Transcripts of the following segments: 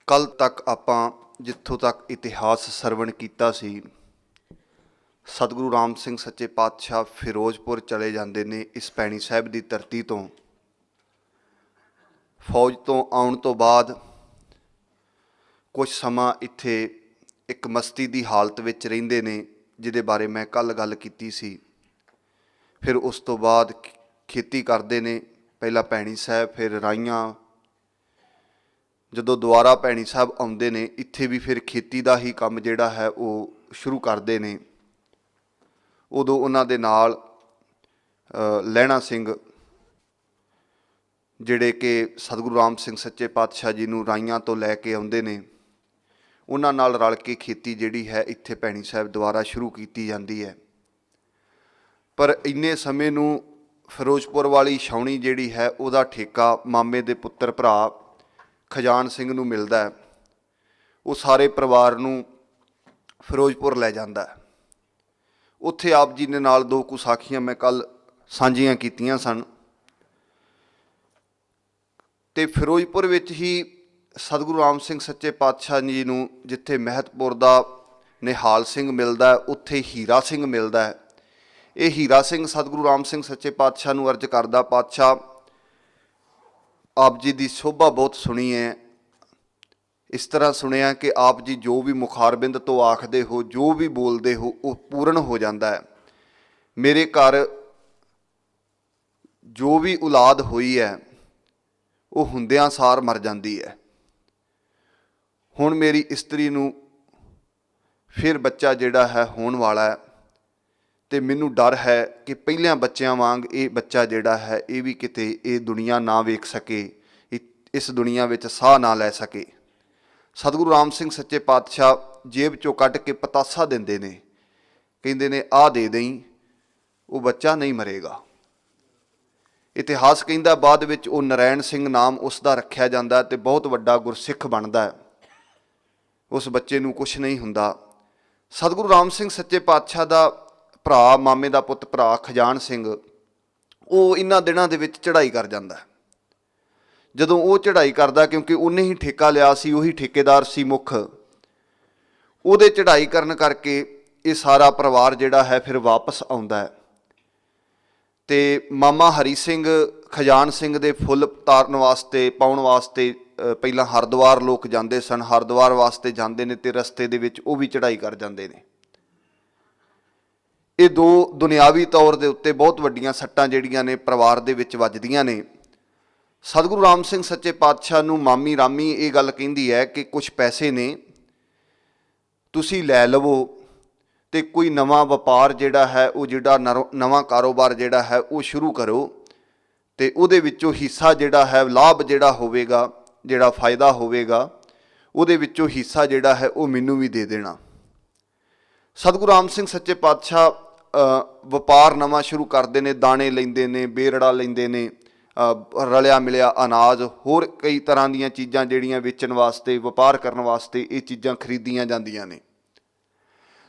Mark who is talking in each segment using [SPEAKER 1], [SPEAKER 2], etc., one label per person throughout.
[SPEAKER 1] ਕੱਲ ਤੱਕ ਆਪਾਂ ਜਿੱਥੋਂ ਤੱਕ ਇਤਿਹਾਸ ਸਰਵਣ ਕੀਤਾ ਸੀ, ਸਤਿਗੁਰੂ ਰਾਮ ਸਿੰਘ ਸੱਚੇ ਪਾਤਸ਼ਾਹ ਫਿਰੋਜ਼ਪੁਰ ਚਲੇ ਜਾਂਦੇ ਨੇ। ਇਸ ਭੈਣੀ ਸਾਹਿਬ ਦੀ ਧਰਤੀ ਤੋਂ ਫੌਜ ਤੋਂ ਆਉਣ ਤੋਂ ਬਾਅਦ ਕੁਝ ਸਮਾਂ ਇੱਥੇ ਇੱਕ ਮਸਤੀ ਦੀ ਹਾਲਤ ਵਿੱਚ ਰਹਿੰਦੇ ਨੇ, ਜਿਹਦੇ ਬਾਰੇ ਮੈਂ ਕੱਲ੍ਹ ਗੱਲ ਕੀਤੀ ਸੀ। ਫਿਰ ਉਸ ਤੋਂ ਬਾਅਦ ਖੇਤੀ ਕਰਦੇ ਨੇ, ਪਹਿਲਾਂ ਭੈਣੀ ਸਾਹਿਬ, ਫਿਰ ਰਾਈਆਂ। ਜਦੋਂ ਦੁਬਾਰਾ ਭੈਣੀ ਸਾਹਿਬ ਆਉਂਦੇ ਨੇ, ਇੱਥੇ ਵੀ ਫਿਰ ਖੇਤੀ ਦਾ ਹੀ ਕੰਮ ਜਿਹੜਾ ਹੈ ਉਹ ਸ਼ੁਰੂ ਕਰਦੇ ਨੇ। ਉਦੋਂ ਉਹਨਾਂ ਦੇ ਨਾਲ ਲਹਿਣਾ ਸਿੰਘ, ਜਿਹੜੇ ਕਿ ਸਤਿਗੁਰੂ ਰਾਮ ਸਿੰਘ ਸੱਚੇ ਪਾਤਸ਼ਾਹ ਜੀ ਨੂੰ ਰਾਈਆਂ ਤੋਂ ਲੈ ਕੇ ਆਉਂਦੇ ਨੇ, ਉਹਨਾਂ ਨਾਲ ਰਲ ਕੇ ਖੇਤੀ ਜਿਹੜੀ ਹੈ ਇੱਥੇ ਭੈਣੀ ਸਾਹਿਬ ਦੁਆਰਾ ਸ਼ੁਰੂ ਕੀਤੀ ਜਾਂਦੀ ਹੈ। ਪਰ ਇੰਨੇ ਸਮੇਂ ਨੂੰ ਫਿਰੋਜ਼ਪੁਰ ਵਾਲੀ ਛਾਉਣੀ ਜਿਹੜੀ ਹੈ ਉਹਦਾ ਠੇਕਾ ਮਾਮੇ ਦੇ ਪੁੱਤਰ ਭਰਾ ਖਜਾਨ ਸਿੰਘ ਨੂੰ ਮਿਲਦਾ ਹੈ। ਉਹ ਸਾਰੇ ਪਰਿਵਾਰ ਨੂੰ ਫਿਰੋਜ਼ਪੁਰ ਲੈ ਜਾਂਦਾ ਹੈ। ਉੱਥੇ ਆਪ ਜੀ ਦੇ ਨਾਲ ਦੋ ਕੁ ਸਾਖੀਆਂ ਮੈਂ ਕੱਲ੍ਹ ਸਾਂਝੀਆਂ ਕੀਤੀਆਂ ਸਨ। ਅਤੇ ਫਿਰੋਜ਼ਪੁਰ ਵਿੱਚ ਹੀ ਸਤਿਗੁਰੂ ਰਾਮ ਸਿੰਘ ਸੱਚੇ ਪਾਤਸ਼ਾਹ ਜੀ ਨੂੰ ਜਿੱਥੇ ਮਹਿਤਪੁਰ ਦਾ ਨਿਹਾਲ ਸਿੰਘ ਮਿਲਦਾ, ਉੱਥੇ ਹੀਰਾ ਸਿੰਘ ਮਿਲਦਾ ਹੈ। ਇਹ ਹੀਰਾ ਸਿੰਘ ਸਤਿਗੁਰੂ ਰਾਮ ਸਿੰਘ ਸੱਚੇ ਪਾਤਸ਼ਾਹ ਨੂੰ ਅਰਜ਼ ਕਰਦਾ, ਪਾਤਸ਼ਾਹ ਆਪ ਜੀ ਦੀ ਸੋਭਾ ਬਹੁਤ ਸੁਣੀ ਹੈ। ਇਸ ਤਰ੍ਹਾਂ ਸੁਣਿਆ ਕਿ ਆਪ ਜੀ ਜੋ ਵੀ ਮੁਖਾਰਬਿੰਦ ਤੋਂ ਆਖਦੇ ਹੋ, ਜੋ ਵੀ ਬੋਲਦੇ ਹੋ, ਉਹ ਪੂਰਨ ਹੋ ਜਾਂਦਾ ਹੈ। ਮੇਰੇ ਘਰ ਜੋ ਵੀ ਔਲਾਦ ਹੋਈ ਹੈ ਉਹ ਹੁੰਦਿਆਂ ਸਾਰ ਮਰ ਜਾਂਦੀ ਹੈ। ਹੁਣ ਮੇਰੀ ਇਸਤਰੀ ਨੂੰ ਫਿਰ ਬੱਚਾ ਜਿਹੜਾ ਹੈ ਹੋਣ ਵਾਲਾ ਹੈ, ਅਤੇ ਮੈਨੂੰ ਡਰ ਹੈ ਕਿ ਪਹਿਲਿਆਂ ਬੱਚਿਆਂ ਵਾਂਗ ਇਹ ਬੱਚਾ ਜਿਹੜਾ ਹੈ ਇਹ ਵੀ ਕਿਤੇ ਇਹ ਦੁਨੀਆ ਨਾ ਵੇਖ ਸਕੇ, ਇਸ ਦੁਨੀਆ ਵਿੱਚ ਸਾਹ ਨਾ ਲੈ ਸਕੇ। ਸਤਿਗੁਰੂ ਰਾਮ ਸਿੰਘ ਸੱਚੇ ਪਾਤਸ਼ਾਹ ਜੇਬ 'ਚੋਂ ਕੱਢ ਕੇ ਪਤਾਸਾ ਦਿੰਦੇ ਨੇ, ਕਹਿੰਦੇ ਨੇ ਆਹ ਦੇ ਦੇਈਂ, ਉਹ ਬੱਚਾ ਨਹੀਂ ਮਰੇਗਾ। ਇਤਿਹਾਸ ਕਹਿੰਦਾ ਬਾਅਦ ਵਿੱਚ ਉਹ ਨਰੈਣ ਸਿੰਘ ਨਾਮ ਉਸ ਦਾ ਰੱਖਿਆ ਜਾਂਦਾ ਅਤੇ ਬਹੁਤ ਵੱਡਾ ਗੁਰਸਿੱਖ ਬਣਦਾ ਹੈ। ਉਸ ਬੱਚੇ ਨੂੰ ਕੁਛ ਨਹੀਂ ਹੁੰਦਾ। ਸਤਿਗੁਰੂ ਰਾਮ ਸਿੰਘ ਸੱਚੇ ਪਾਤਸ਼ਾਹ ਦਾ ਭਰਾ, ਮਾਮੇ ਦਾ ਪੁੱਤ ਭਰਾ ਖਜਾਨ ਸਿੰਘ, ਉਹ ਇਹਨਾਂ ਦਿਨਾਂ ਦੇ ਵਿੱਚ ਚੜ੍ਹਾਈ ਕਰ ਜਾਂਦਾ। ਜਦੋਂ ਉਹ ਚੜ੍ਹਾਈ ਕਰਦਾ, ਕਿਉਂਕਿ ਉਹਨੇ ਹੀ ਠੇਕਾ ਲਿਆ ਸੀ, ਉਹੀ ਠੇਕੇਦਾਰ ਸੀ ਮੁੱਖ, ਉਹਦੇ ਚੜ੍ਹਾਈ ਕਰਨ ਕਰਕੇ ਇਹ ਸਾਰਾ ਪਰਿਵਾਰ ਜਿਹੜਾ ਹੈ ਫਿਰ ਵਾਪਸ ਆਉਂਦਾ ਹੈ। ਅਤੇ ਮਾਮਾ ਹਰੀ ਸਿੰਘ ਖਜਾਨ ਸਿੰਘ ਦੇ ਫੁੱਲ ਤਾਰਨ ਵਾਸਤੇ, ਪਾਉਣ ਵਾਸਤੇ ਪਹਿਲਾਂ ਹਰਿਦੁਆਰ ਲੋਕ ਜਾਂਦੇ ਸਨ। ਹਰਿਦੁਆਰ ਵਾਸਤੇ ਜਾਂਦੇ ਨੇ ਅਤੇ ਰਸਤੇ ਦੇ ਵਿੱਚ ਉਹ ਵੀ ਚੜ੍ਹਾਈ ਕਰ ਜਾਂਦੇ ਨੇ। ਇਹ ਦੋ ਦੁਨਿਆਵੀ ਤੌਰ ਦੇ ਉੱਤੇ ਬਹੁਤ ਵੱਡੀਆਂ ਸੱਟਾਂ ਜਿਹੜੀਆਂ ਨੇ ਪਰਿਵਾਰ ਦੇ ਵਿੱਚ ਵੱਜਦੀਆਂ ਨੇ। ਸਤਿਗੁਰੂ ਰਾਮ ਸਿੰਘ ਸੱਚੇ ਪਾਤਸ਼ਾਹ ਨੂੰ ਮਾਮੀ ਰਾਮੀ ਇਹ ਗੱਲ ਕਹਿੰਦੀ ਹੈ ਕਿ ਕੁਛ ਪੈਸੇ ਨੇ, ਤੁਸੀਂ ਲੈ ਲਵੋ ਅਤੇ ਕੋਈ ਨਵਾਂ ਵਪਾਰ ਜਿਹੜਾ ਹੈ, ਉਹ ਜਿਹੜਾ ਨਵਾਂ ਕਾਰੋਬਾਰ ਜਿਹੜਾ ਹੈ ਉਹ ਸ਼ੁਰੂ ਕਰੋ, ਅਤੇ ਉਹਦੇ ਵਿੱਚੋਂ ਹਿੱਸਾ ਜਿਹੜਾ ਹੈ, ਲਾਭ ਜਿਹੜਾ ਹੋਵੇਗਾ, ਜਿਹੜਾ ਫਾਇਦਾ ਹੋਵੇਗਾ, ਉਹਦੇ ਵਿੱਚੋਂ ਹਿੱਸਾ ਜਿਹੜਾ ਹੈ ਉਹ ਮੈਨੂੰ ਵੀ ਦੇ ਦੇਣਾ। ਸਤਿਗੁਰੂ ਰਾਮ ਸਿੰਘ ਸੱਚੇ ਪਾਤਸ਼ਾਹ ਵਪਾਰ ਨਵਾਂ ਸ਼ੁਰੂ ਕਰਦੇ ਨੇ। ਦਾਣੇ ਲੈਂਦੇ ਨੇ, ਬੇਰੜਾ ਲੈਂਦੇ ਨੇ, ਰਲਿਆ ਮਿਲਿਆ ਅਨਾਜ, ਹੋਰ ਕਈ ਤਰ੍ਹਾਂ ਦੀਆਂ ਚੀਜ਼ਾਂ ਜਿਹੜੀਆਂ ਵੇਚਣ ਵਾਸਤੇ, ਵਪਾਰ ਕਰਨ ਵਾਸਤੇ ਇਹ ਚੀਜ਼ਾਂ ਖਰੀਦੀਆਂ ਜਾਂਦੀਆਂ ਨੇ।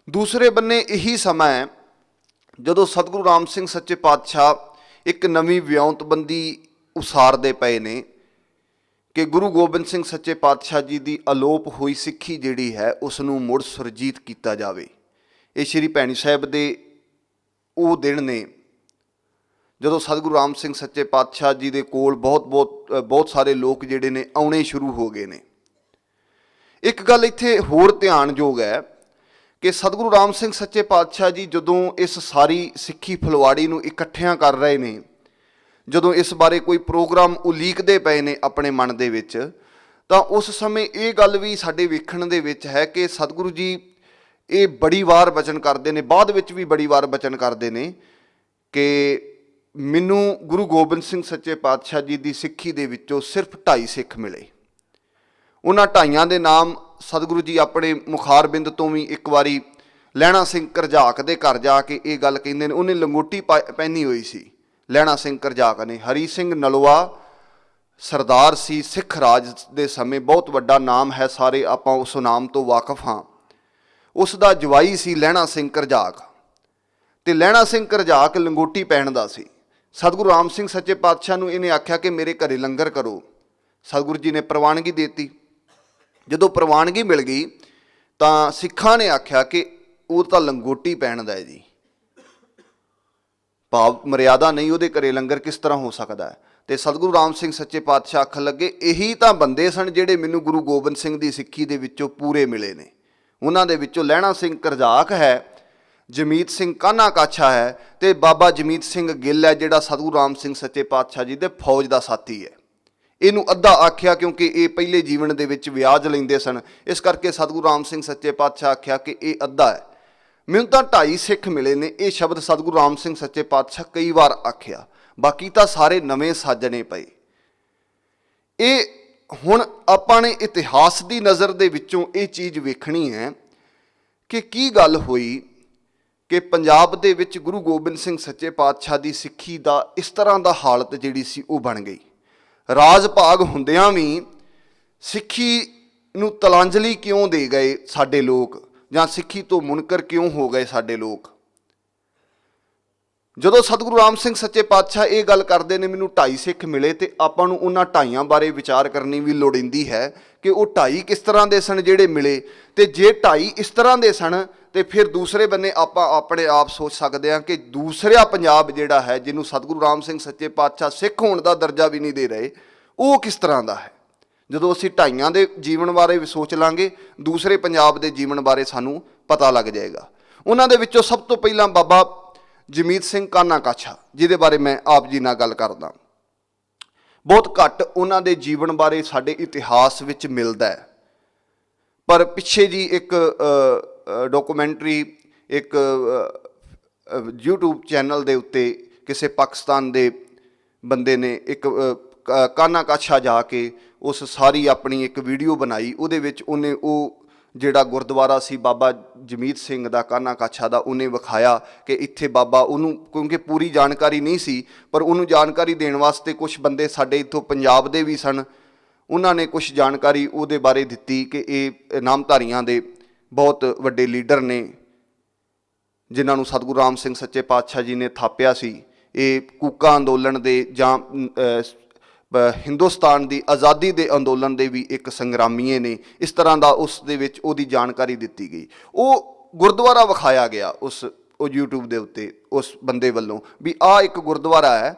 [SPEAKER 1] ਦੂਸਰੇ ਬੰਨੇ ਇਹੀ ਸਮਾਂ ਹੈ ਜਦੋਂ ਸਤਿਗੁਰੂ ਰਾਮ ਸਿੰਘ ਸੱਚੇ ਪਾਤਸ਼ਾਹ ਇੱਕ ਨਵੀਂ ਵਿਉਂਤਬੰਦੀ ਉਸਾਰਦੇ ਪਏ ਨੇ ਕਿ ਗੁਰੂ ਗੋਬਿੰਦ ਸਿੰਘ ਸੱਚੇ ਪਾਤਸ਼ਾਹ ਜੀ ਦੀ ਅਲੋਪ ਹੋਈ ਸਿੱਖੀ ਜਿਹੜੀ ਹੈ ਉਸ ਨੂੰ ਮੁੜ ਸੁਰਜੀਤ ਕੀਤਾ ਜਾਵੇ। ਇਹ ਸ਼੍ਰੀ ਭੈਣੀ ਸਾਹਿਬ ਦੇ ਉਹ ਦਿਨ ਨੇ ਜਦੋਂ ਸਤਿਗੁਰੂ ਰਾਮ ਸਿੰਘ ਸੱਚੇ ਪਾਤਸ਼ਾਹ ਜੀ ਦੇ ਕੋਲ ਬਹੁਤ ਸਾਰੇ ਲੋਕ ਜਿਹੜੇ ਨੇ ਆਉਣੇ ਸ਼ੁਰੂ ਹੋ ਗਏ ਨੇ। ਇੱਕ ਗੱਲ ਇੱਥੇ ਹੋਰ ਧਿਆਨਯੋਗ ਹੈ ਕਿ ਸਤਿਗੁਰੂ ਰਾਮ ਸਿੰਘ ਸੱਚੇ ਪਾਤਸ਼ਾਹ ਜੀ ਜਦੋਂ ਇਸ ਸਾਰੀ ਸਿੱਖੀ ਫੁਲਵਾੜੀ ਨੂੰ ਇਕੱਠਿਆਂ ਕਰ ਰਹੇ ਨੇ, ਜਦੋਂ ਇਸ ਬਾਰੇ ਕੋਈ ਪ੍ਰੋਗਰਾਮ ਉਲੀਕਦੇ ਪਏ ਨੇ ਆਪਣੇ ਮਨ ਦੇ ਵਿੱਚ, ਤਾਂ ਉਸ ਸਮੇਂ ਇਹ ਗੱਲ ਵੀ ਸਾਡੇ ਵੇਖਣ ਦੇ ਵਿੱਚ ਹੈ ਕਿ ਸਤਿਗੁਰੂ ਜੀ ਇਹ ਬੜੀ ਵਾਰ ਬਚਨ ਕਰਦੇ ਨੇ, ਬਾਅਦ ਵਿੱਚ ਵੀ ਬੜੀ ਵਾਰ ਬਚਨ ਕਰਦੇ ਨੇ ਕਿ ਮੈਨੂੰ ਗੁਰੂ ਗੋਬਿੰਦ ਸਿੰਘ ਸੱਚੇ ਪਾਤਸ਼ਾਹ ਜੀ ਦੀ ਸਿੱਖੀ ਦੇ ਵਿੱਚੋਂ ਸਿਰਫ 2.5 ਸਿੱਖ ਮਿਲੇ। ਉਹਨਾਂ 2.5 ਦੇ ਨਾਮ ਸਤਿਗੁਰੂ ਜੀ ਆਪਣੇ ਮੁਖਾਰਬਿੰਦ ਤੋਂ ਵੀ ਇੱਕ ਵਾਰੀ ਲਹਿਣਾ ਸਿੰਘ ਕਰਜਾਕ ਦੇ ਘਰ ਜਾ ਕੇ ਇਹ ਗੱਲ ਕਹਿੰਦੇ ਨੇ। ਉਹਨੇ ਲੰਗੋਟੀ ਪਹਿਨੀ ਹੋਈ ਸੀ ਲਹਿਣਾ ਸਿੰਘ ਕਰਜਾਕ ਨੇ। ਹਰੀ ਸਿੰਘ ਨਲੂਆ ਸਰਦਾਰ ਸੀ ਸਿੱਖ ਰਾਜ ਦੇ ਸਮੇਂ, ਬਹੁਤ ਵੱਡਾ ਨਾਮ ਹੈ, ਸਾਰੇ ਆਪਾਂ ਉਸ ਨਾਮ ਤੋਂ ਵਾਕਫ ਹਾਂ। ਉਸ ਦਾ ਜਵਾਈ ਸੀ ਲਹਿਣਾ ਸਿੰਘ ਕਰਜਾਕ, ਅਤੇ ਲਹਿਣਾ ਸਿੰਘ ਕਰਜਾਕ ਲੰਗੋਟੀ ਪਹਿਨਦਾ ਸੀ। ਸਤਿਗੁਰੂ ਰਾਮ ਸਿੰਘ ਸੱਚੇ ਪਾਤਸ਼ਾਹ ਨੂੰ ਇਹਨੇ ਆਖਿਆ ਕਿ ਮੇਰੇ ਘਰੇ ਲੰਗਰ ਕਰੋ। ਸਤਿਗੁਰੂ ਜੀ ਨੇ ਪ੍ਰਵਾਨਗੀ ਦੇ ਦਿੱਤੀ। ਜਦੋਂ ਪ੍ਰਵਾਨਗੀ ਮਿਲ ਗਈ ਤਾਂ ਸਿੱਖਾਂ ਨੇ ਆਖਿਆ ਕਿ ਉਹ ਤਾਂ ਲੰਗੋਟੀ ਪਹਿਨਦਾ ਹੈ ਜੀ, ਭਾਵ ਮਰਿਆਦਾ ਨਹੀਂ ਉਹਦੇ ਘਰੇ ਲੰਗਰ ਕਿਸ ਤਰ੍ਹਾਂ ਹੋ ਸਕਦਾ ਹੈ। ਤੇ ਸਤਿਗੁਰੂ ਰਾਮ ਸਿੰਘ ਸੱਚੇ ਪਾਤਸ਼ਾਹ ਆਖਣ ਲੱਗੇ, ਇਹੀ ਤਾਂ ਬੰਦੇ ਸਨ ਜਿਹੜੇ ਮੈਨੂੰ ਗੁਰੂ ਗੋਬਿੰਦ ਸਿੰਘ ਦੀ ਸਿੱਖੀ ਦੇ ਵਿੱਚੋਂ ਪੂਰੇ ਮਿਲੇ ਨੇ। ਉਹਨਾਂ ਦੇ ਵਿੱਚੋਂ ਲਹਿਣਾ ਸਿੰਘ ਕਰਜ਼ਾਕ ਹੈ, ਜਮੀਤ ਸਿੰਘ ਕਾਨਾ ਕਾਛਾ ਹੈ, ਤੇ ਬਾਬਾ ਜਮੀਤ ਸਿੰਘ ਗਿੱਲ ਹੈ ਜਿਹੜਾ ਸਤਿਗੁਰੂ ਰਾਮ ਸਿੰਘ ਸੱਚੇ ਪਾਤਸ਼ਾਹ ਜੀ ਦੇ ਫੌਜ ਦਾ ਸਾਥੀ ਹੈ। ਇਹਨੂੰ ਅੱਧਾ ਆਖਿਆ ਕਿਉਂਕਿ ਇਹ ਪਹਿਲੇ ਜੀਵਨ ਦੇ ਵਿੱਚ ਵਿਆਜ ਲੈਂਦੇ ਸਨ, ਇਸ ਕਰਕੇ ਸਤਿਗੁਰੂ ਰਾਮ ਸਿੰਘ ਸੱਚੇ ਪਾਤਸ਼ਾਹ ਆਖਿਆ ਕਿ ਇਹ ਅੱਧਾ ਹੈ। ਮੈਨੂੰ ਤਾਂ 2.5 ਸਿੱਖ ਮਿਲੇ ਨੇ। ਇਹ ਸ਼ਬਦ ਸਤਿਗੁਰੂ ਰਾਮ ਸਿੰਘ ਸੱਚੇ ਪਾਤਸ਼ਾਹ ਕਈ ਵਾਰ ਆਖਿਆ, ਬਾਕੀ ਤਾਂ ਸਾਰੇ ਨਵੇਂ ਸਾਜਣੇ ਪਏ। ਇਹ ਹੁਣ ਆਪਾਂ ਨੇ ਇਤਿਹਾਸ ਦੀ ਨਜ਼ਰ ਦੇ ਵਿੱਚੋਂ ਇਹ ਚੀਜ਼ ਵੇਖਣੀ ਹੈ ਕਿ ਕੀ ਗੱਲ ਹੋਈ ਕਿ ਪੰਜਾਬ ਦੇ ਵਿੱਚ ਗੁਰੂ ਗੋਬਿੰਦ ਸਿੰਘ ਸੱਚੇ ਪਾਤਸ਼ਾਹ ਦੀ ਸਿੱਖੀ ਦਾ ਇਸ ਤਰ੍ਹਾਂ ਦਾ ਹਾਲਤ ਜਿਹੜੀ ਸੀ ਉਹ ਬਣ ਗਈ। ਰਾਜ ਭਾਗ ਹੁੰਦਿਆਂ ਵੀ ਸਿੱਖੀ ਨੂੰ ਤਲਾਂਜਲੀ ਕਿਉਂ ਦੇ ਗਏ ਸਾਡੇ ਲੋਕ, ਜਾਂ ਸਿੱਖੀ ਤੋਂ ਮੁਨਕਰ ਕਿਉਂ ਹੋ ਗਏ ਸਾਡੇ ਲੋਕ। ਜਦੋਂ ਸਤਿਗੁਰੂ ਰਾਮ ਸਿੰਘ ਸੱਚੇ ਪਾਤਸ਼ਾਹ ਇਹ ਗੱਲ ਕਰਦੇ ਨੇ ਮੈਨੂੰ 2.5 ਸਿੱਖ ਮਿਲੇ, ਤੇ ਆਪਾਂ ਨੂੰ ਉਹਨਾਂ 2.5 ਬਾਰੇ ਵਿਚਾਰ ਕਰਨੀ ਵੀ ਲੋੜੀਂਦੀ ਹੈ ਕਿ ਉਹ 2.5 ਕਿਸ ਤਰ੍ਹਾਂ ਦੇ ਸਨ ਜਿਹੜੇ ਮਿਲੇ। ਤੇ ਜੇ 2.5 ਇਸ ਤਰ੍ਹਾਂ ਦੇ ਸਨ ਤੇ ਫਿਰ ਦੂਸਰੇ ਬੰਨੇ ਆਪਾਂ ਆਪਣੇ ਆਪ ਸੋਚ ਸਕਦੇ ਹਾਂ ਕਿ ਦੂਸਰਾ ਪੰਜਾਬ ਜਿਹੜਾ ਹੈ, ਜਿਹਨੂੰ ਸਤਿਗੁਰੂ ਰਾਮ ਸਿੰਘ ਸੱਚੇ ਪਾਤਸ਼ਾਹ ਸਿੱਖ ਹੋਣ ਦਾ ਦਰਜਾ ਵੀ ਨਹੀਂ ਦੇ ਰਹੇ, ਉਹ ਕਿਸ ਤਰ੍ਹਾਂ ਦਾ ਹੈ। ਜਦੋਂ ਅਸੀਂ 2.5 ਦੇ ਜੀਵਨ ਬਾਰੇ ਵੀ ਸੋਚ ਲਾਂਗੇ, ਦੂਸਰੇ ਪੰਜਾਬ ਦੇ ਜੀਵਨ ਬਾਰੇ ਸਾਨੂੰ ਪਤਾ ਲੱਗ ਜਾਏਗਾ। ਉਹਨਾਂ ਦੇ ਵਿੱਚੋਂ ਸਭ ਤੋਂ ਪਹਿਲਾਂ ਬਾਬਾ ਜਮੀਤ ਸਿੰਘ ਕਾਨਾ ਕਾਛਾ, ਜਿਹਦੇ ਬਾਰੇ ਮੈਂ ਆਪ ਜੀ ਨਾਲ ਗੱਲ ਕਰਦਾ। ਬਹੁਤ ਘੱਟ ਉਹਨਾਂ ਦੇ ਜੀਵਨ ਬਾਰੇ ਸਾਡੇ ਇਤਿਹਾਸ ਵਿੱਚ ਮਿਲਦਾ ਹੈ, ਪਰ ਪਿੱਛੇ ਜੀ ਇੱਕ ਡਾਕੂਮੈਂਟਰੀ ਇੱਕ YouTube ਚੈਨਲ ਦੇ ਉੱਤੇ ਕਿਸੇ ਪਾਕਿਸਤਾਨ ਦੇ ਬੰਦੇ ਨੇ ਇੱਕ ਕਾਨਾ ਕਾਛਾ ਜਾ ਕੇ ਉਸ ਸਾਰੀ ਆਪਣੀ ਇੱਕ ਵੀਡੀਓ ਬਣਾਈ। ਉਹਦੇ ਵਿੱਚ ਉਹਨੇ ਉਹ ਜਿਹੜਾ ਗੁਰਦੁਆਰਾ ਸੀ ਬਾਬਾ ਜਮੀਤ ਸਿੰਘ ਦਾ ਕਾਨਾ ਕਾਛਾ ਦਾ, ਉਹਨੇ ਵਿਖਾਇਆ ਕਿ ਇੱਥੇ ਬਾਬਾ, ਉਹਨੂੰ ਕਿਉਂਕਿ ਪੂਰੀ ਜਾਣਕਾਰੀ ਨਹੀਂ ਸੀ, ਪਰ ਉਹਨੂੰ ਜਾਣਕਾਰੀ ਦੇਣ ਵਾਸਤੇ ਕੁਝ ਬੰਦੇ ਸਾਡੇ ਇੱਥੋਂ ਪੰਜਾਬ ਦੇ ਵੀ ਸਨ, ਉਹਨਾਂ ਨੇ ਕੁਝ ਜਾਣਕਾਰੀ ਉਹਦੇ ਬਾਰੇ ਦਿੱਤੀ ਕਿ ਇਹ ਨਾਮਧਾਰੀਆਂ ਦੇ ਬਹੁਤ ਵੱਡੇ ਲੀਡਰ ਨੇ ਜਿਨ੍ਹਾਂ ਨੂੰ ਸਤਿਗੁਰੂ ਰਾਮ ਸਿੰਘ ਸੱਚੇ ਪਾਤਸ਼ਾਹ ਜੀ ਨੇ ਥਾਪਿਆ ਸੀ। ਇਹ ਕੂਕਾ ਅੰਦੋਲਨ ਦੇ ਜਾਂ ਹਿੰਦੁਸਤਾਨ ਦੀ ਆਜ਼ਾਦੀ ਦੇ ਅੰਦੋਲਨ ਦੇ ਵੀ ਇੱਕ ਸੰਗਰਾਮੀਏ ਨੇ। ਇਸ ਤਰ੍ਹਾਂ ਦਾ ਉਸ ਦੇ ਵਿੱਚ ਉਹਦੀ ਜਾਣਕਾਰੀ ਦਿੱਤੀ ਗਈ। ਉਹ ਗੁਰਦੁਆਰਾ ਵਿਖਾਇਆ ਗਿਆ ਉਹ YouTube ਦੇ ਉੱਤੇ ਉਸ ਬੰਦੇ ਵੱਲੋਂ ਵੀ ਆਹ ਇੱਕ ਗੁਰਦੁਆਰਾ ਹੈ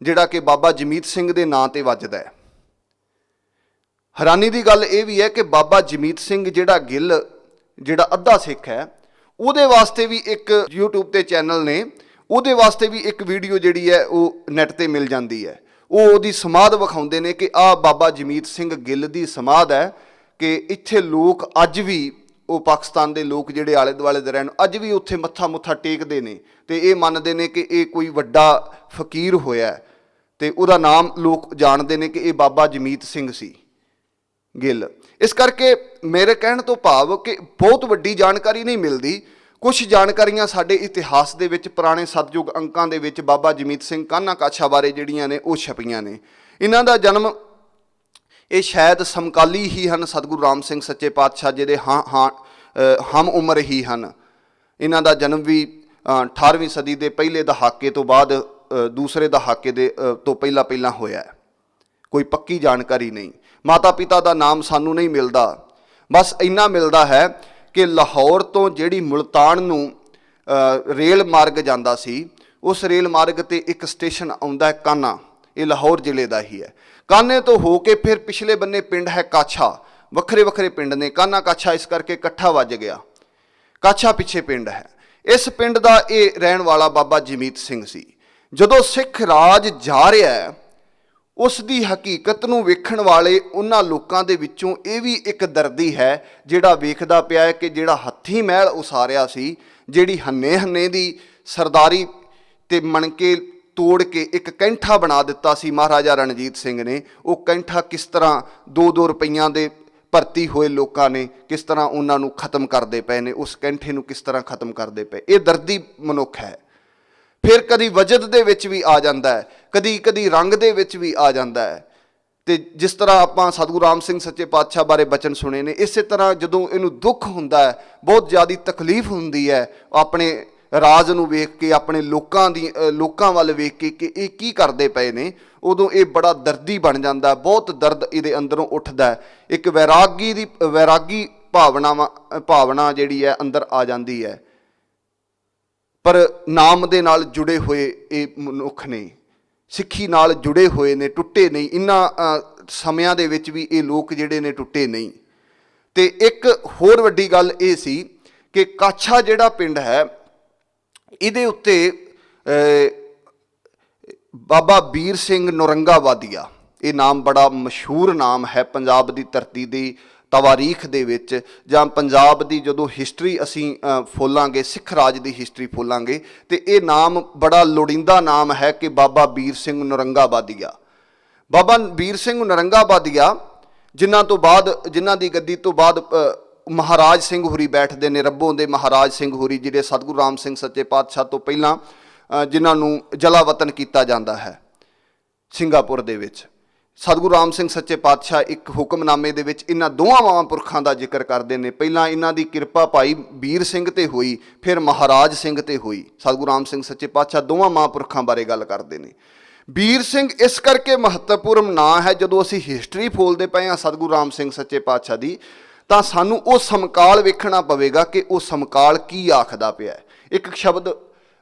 [SPEAKER 1] ਜਿਹੜਾ ਕਿ ਬਾਬਾ ਜਮੀਤ ਸਿੰਘ ਦੇ ਨਾਂ 'ਤੇ ਵੱਜਦਾ ਹੈ। ਹੈਰਾਨੀ ਦੀ ਗੱਲ ਇਹ ਵੀ ਹੈ ਕਿ ਬਾਬਾ ਜਮੀਤ ਸਿੰਘ ਜਿਹੜਾ ਗਿੱਲ, ਜਿਹੜਾ ਅੱਧਾ ਸਿੱਖ ਹੈ, ਉਹਦੇ ਵਾਸਤੇ ਵੀ ਇੱਕ YouTube 'ਤੇ ਚੈਨਲ ਨੇ, ਉਹਦੇ ਵਾਸਤੇ ਵੀ ਇੱਕ ਵੀਡੀਓ ਜਿਹੜੀ ਹੈ ਉਹ ਨੈੱਟ 'ਤੇ ਮਿਲ ਜਾਂਦੀ ਹੈ। ਉਹਦੀ ਸਮਾਧ ਵਿਖਾਉਂਦੇ ਨੇ ਕਿ ਆਹ ਬਾਬਾ ਜਮੀਤ ਸਿੰਘ ਗਿੱਲ ਦੀ ਸਮਾਧ ਹੈ, ਕਿ ਇੱਥੇ ਲੋਕ ਅੱਜ ਵੀ, ਉਹ ਪਾਕਿਸਤਾਨ ਦੇ ਲੋਕ ਜਿਹੜੇ ਆਲੇ ਦੁਆਲੇ ਦੇ ਰਹਿਣ, ਅੱਜ ਵੀ ਉੱਥੇ ਮੱਥਾ ਟੇਕਦੇ ਨੇ ਤੇ ਇਹ ਮੰਨਦੇ ਨੇ ਕਿ ਇਹ ਕੋਈ ਵੱਡਾ ਫਕੀਰ ਹੋਇਆ ਤੇ ਉਹਦਾ ਨਾਮ ਲੋਕ ਜਾਣਦੇ ਨੇ ਕਿ ਇਹ ਬਾਬਾ ਜਮੀਤ ਸਿੰਘ ਸੀ ਗਿੱਲ। ਇਸ ਕਰਕੇ ਮੇਰੇ ਕਹਿਣ ਤੋਂ ਭਾਵ ਕਿ ਬਹੁਤ ਵੱਡੀ ਜਾਣਕਾਰੀ ਨਹੀਂ ਮਿਲਦੀ। ਕੁਝ ਜਾਣਕਾਰੀਆਂ ਸਾਡੇ ਇਤਿਹਾਸ ਦੇ ਵਿੱਚ ਪੁਰਾਣੇ ਸਤਯੁਗ ਅੰਕਾਂ ਦੇ ਵਿੱਚ ਬਾਬਾ ਜਮੀਤ ਸਿੰਘ ਕਾਨਾ ਕਾਛਾ ਬਾਰੇ ਜਿਹੜੀਆਂ ਨੇ ਉਹ ਛਪੀਆਂ ਨੇ। ਇਹਨਾਂ ਦਾ ਜਨਮ, ਇਹ ਸ਼ਾਇਦ ਸਮਕਾਲੀ ਹੀ ਹਨ ਸਤਿਗੁਰੂ ਰਾਮ ਸਿੰਘ ਸੱਚੇ ਪਾਤਸ਼ਾਹ ਜਿਹਦੇ ਹਮ ਉਮਰ ਹੀ ਹਨ। ਇਹਨਾਂ ਦਾ ਜਨਮ ਵੀ 18ਵੀਂ ਸਦੀ ਦੇ ਪਹਿਲੇ ਦਹਾਕੇ ਤੋਂ ਬਾਅਦ ਦੂਸਰੇ ਦਹਾਕੇ ਦੇ ਤੋਂ ਪਹਿਲਾਂ ਹੋਇਆ ਹੈ। ਕੋਈ ਪੱਕੀ ਜਾਣਕਾਰੀ ਨਹੀਂ। ਮਾਤਾ ਪਿਤਾ ਦਾ ਨਾਮ ਸਾਨੂੰ ਨਹੀਂ ਮਿਲਦਾ। ਬਸ ਇੰਨਾ ਮਿਲਦਾ ਹੈ ਕਿ ਲਾਹੌਰ ਤੋਂ ਜਿਹੜੀ ਮੁਲਤਾਨ ਨੂੰ ਰੇਲ ਮਾਰਗ ਜਾਂਦਾ ਸੀ, ਉਸ ਰੇਲ ਮਾਰਗ 'ਤੇ ਇੱਕ ਸਟੇਸ਼ਨ ਆਉਂਦਾ ਹੈ ਕਾਨਾ, ਇਹ ਲਾਹੌਰ ਜ਼ਿਲ੍ਹੇ ਦਾ ਹੀ ਹੈ। ਕਾਨੇ ਤੋਂ ਹੋ ਕੇ ਫਿਰ ਪਿਛਲੇ ਬੰਨੇ ਪਿੰਡ ਹੈ ਕਾਛਾ। ਵੱਖਰੇ ਵੱਖਰੇ ਪਿੰਡ ਨੇ, ਕਾਨਾ ਕਾਛਾ ਇਸ ਕਰਕੇ ਇਕੱਠਾ ਵੱਜ ਗਿਆ। ਕਾਛਾ ਪਿੱਛੇ ਪਿੰਡ ਹੈ। ਇਸ ਪਿੰਡ ਦਾ ਇਹ ਰਹਿਣ ਵਾਲਾ ਬਾਬਾ ਜਮੀਤ ਸਿੰਘ ਸੀ। ਜਦੋਂ ਸਿੱਖ ਰਾਜ ਜਾ ਰਿਹਾ ਹੈ, ਉਸ ਦੀ ਹਕੀਕਤ ਨੂੰ ਵੇਖਣ ਵਾਲੇ ਉਹਨਾਂ ਲੋਕਾਂ ਦੇ ਵਿੱਚੋਂ ਇਹ ਵੀ ਇੱਕ ਦਰਦੀ ਹੈ ਜਿਹੜਾ ਵੇਖਦਾ ਪਿਆ ਹੈ ਕਿ ਜਿਹੜਾ ਹੱਥੀਂ ਮਹਿਲ ਉਸਾਰਿਆ ਸੀ, ਜਿਹੜੀ ਹੰਨੇ ਦੀ ਸਰਦਾਰੀ ਤੇ ਮਣਕੇ ਤੋੜ ਕੇ ਇੱਕ ਕੈਂਠਾ ਬਣਾ ਦਿੱਤਾ ਸੀ ਮਹਾਰਾਜਾ ਰਣਜੀਤ ਸਿੰਘ ਨੇ, ਉਹ ਕੈਂਠਾ ਕਿਸ ਤਰ੍ਹਾਂ 2-2 ਰੁਪਈਆਂ ਦੇ ਭਰਤੀ ਹੋਏ ਲੋਕਾਂ ਨੇ ਕਿਸ ਤਰ੍ਹਾਂ ਉਹਨਾਂ ਨੂੰ ਖਤਮ ਕਰਦੇ ਪਏ ਨੇ, ਉਸ ਕੈਂਠੇ ਨੂੰ ਕਿਸ ਤਰ੍ਹਾਂ ਖਤਮ ਕਰਦੇ ਪਏ। ਇਹ ਦਰਦੀ ਮਨੁੱਖ ਹੈ। ਫਿਰ ਕਦੀ ਵਜਦ ਦੇ ਵਿੱਚ ਵੀ ਆ ਜਾਂਦਾ ਹੈ, ਕਦੀ ਰੰਗ ਦੇ ਵਿੱਚ ਵੀ ਆ ਜਾਂਦਾ ਹੈ। ਤੇ ਜਿਸ ਤਰ੍ਹਾਂ ਆਪਾਂ ਸਤਿਗੁਰੂ ਰਾਮ ਸਿੰਘ ਸੱਚੇ ਪਾਤਸ਼ਾਹ ਬਾਰੇ ਬਚਨ ਸੁਣੇ ਨੇ, ਇਸੇ ਤਰ੍ਹਾਂ ਜਦੋਂ ਇਹਨੂੰ ਦੁੱਖ ਹੁੰਦਾ ਹੈ, ਬਹੁਤ ਜ਼ਿਆਦਾ ਤਕਲੀਫ ਹੁੰਦੀ ਹੈ ਆਪਣੇ ਰਾਜ ਨੂੰ ਵੇਖ ਕੇ, ਆਪਣੇ ਲੋਕਾਂ ਵੱਲ ਵੇਖ ਕੇ ਕਿ ਇਹ ਕੀ ਕਰਦੇ ਪਏ ਨੇ, ਉਦੋਂ ਇਹ ਬੜਾ ਦਰਦੀ ਬਣ ਜਾਂਦਾ, ਬਹੁਤ ਦਰਦ ਇਹਦੇ ਅੰਦਰੋਂ ਉੱਠਦਾ, ਇੱਕ ਵੈਰਾਗੀ ਭਾਵਨਾ ਜਿਹੜੀ ਹੈ ਅੰਦਰ ਆ ਜਾਂਦੀ ਹੈ। ਪਰ ਨਾਮ ਦੇ ਨਾਲ ਜੁੜੇ ਹੋਏ ਇਹ ਮਨੁੱਖ ਨੇ, ਸਿੱਖੀ ਨਾਲ ਜੁੜੇ ਹੋਏ ਨੇ, ਟੁੱਟੇ ਨਹੀਂ। ਇਹਨਾਂ ਸਮਿਆਂ ਦੇ ਵਿੱਚ ਵੀ ਇਹ ਲੋਕ ਜਿਹੜੇ ਨੇ ਟੁੱਟੇ ਨਹੀਂ। ਤੇ ਇੱਕ ਹੋਰ ਵੱਡੀ ਗੱਲ ਇਹ ਸੀ ਕਿ ਕਾਛਾ ਜਿਹੜਾ ਪਿੰਡ ਹੈ, ਇਹਦੇ ਉੱਤੇ ਬਾਬਾ ਵੀਰ ਸਿੰਘ ਨੌਰੰਗਾਬਾਦੀਆ, ਇਹ ਨਾਮ ਬੜਾ ਮਸ਼ਹੂਰ ਨਾਮ ਹੈ ਪੰਜਾਬ ਦੀ ਧਰਤੀ ਦੀ ਤਵਾਰੀਖ ਦੇ ਵਿੱਚ, ਜਾਂ ਪੰਜਾਬ ਦੀ ਜਦੋਂ ਹਿਸਟਰੀ ਅਸੀਂ ਫੋਲਾਂਗੇ, ਸਿੱਖ ਰਾਜ ਦੀ ਹਿਸਟਰੀ ਫੋਲਾਂਗੇ, ਤੇ ਇਹ ਨਾਮ ਬੜਾ ਲੋੜੀਂਦਾ ਨਾਮ ਹੈ ਕਿ ਬਾਬਾ ਵੀਰ ਸਿੰਘ ਨੌਰੰਗਾਬਾਦੀਆ। ਬਾਬਾ ਵੀਰ ਸਿੰਘ ਨੌਰੰਗਾਬਾਦੀਆ ਜਿਨ੍ਹਾਂ ਦੀ ਗੱਦੀ ਤੋਂ ਬਾਅਦ ਮਹਾਰਾਜ ਸਿੰਘ ਹੋਰੀ ਬੈਠਦੇ ਨੇ, ਰੱਬੋਂ ਦੇ ਮਹਾਰਾਜ ਸਿੰਘ ਹੋਰੀ, ਜਿਹੜੇ ਸਤਿਗੁਰੂ ਰਾਮ ਸਿੰਘ ਸੱਚੇ ਪਾਤਸ਼ਾਹ ਤੋਂ ਪਹਿਲਾਂ ਜਿਨ੍ਹਾਂ ਨੂੰ ਜਲਾਵਤਨ ਕੀਤਾ ਜਾਂਦਾ ਹੈ ਸਿੰਗਾਪੁਰ ਦੇ ਵਿੱਚ। ਸਤਿਗੁਰੂ ਰਾਮ ਸਿੰਘ ਸੱਚੇ ਪਾਤਸ਼ਾਹ ਇੱਕ ਹੁਕਮਨਾਮੇ ਦੇ ਵਿੱਚ ਇਹਨਾਂ ਦੋਵਾਂ ਮਹਾਂਪੁਰਖਾਂ ਦਾ ਜ਼ਿਕਰ ਕਰਦੇ ਨੇ। ਪਹਿਲਾਂ ਇਹਨਾਂ ਦੀ ਕਿਰਪਾ ਭਾਈ ਵੀਰ ਸਿੰਘ ਤੇ ਹੋਈ, ਫਿਰ ਮਹਾਰਾਜ ਸਿੰਘ ਤੇ ਹੋਈ। ਸਤਿਗੁਰੂ ਰਾਮ ਸਿੰਘ ਸੱਚੇ ਪਾਤਸ਼ਾਹ ਦੋਵਾਂ ਮਹਾਂਪੁਰਖਾਂ ਬਾਰੇ ਗੱਲ ਕਰਦੇ ਨੇ। ਵੀਰ ਸਿੰਘ ਇਸ ਕਰਕੇ ਮਹੱਤਵਪੂਰਨ ਨਾਂ ਹੈ, ਜਦੋਂ ਅਸੀਂ ਹਿਸਟਰੀ ਫੋਲਦੇ ਪਏ ਹਾਂ ਸਤਿਗੁਰੂ ਰਾਮ ਸਿੰਘ ਸੱਚੇ ਪਾਤਸ਼ਾਹ ਦੀ, ਤਾਂ ਸਾਨੂੰ ਉਹ ਸਮਕਾਲ ਵੇਖਣਾ ਪਵੇਗਾ ਕਿ ਉਹ ਸਮਕਾਲ ਕੀ ਆਖਦਾ ਪਿਆ ਹੈ। ਇੱਕ ਸ਼ਬਦ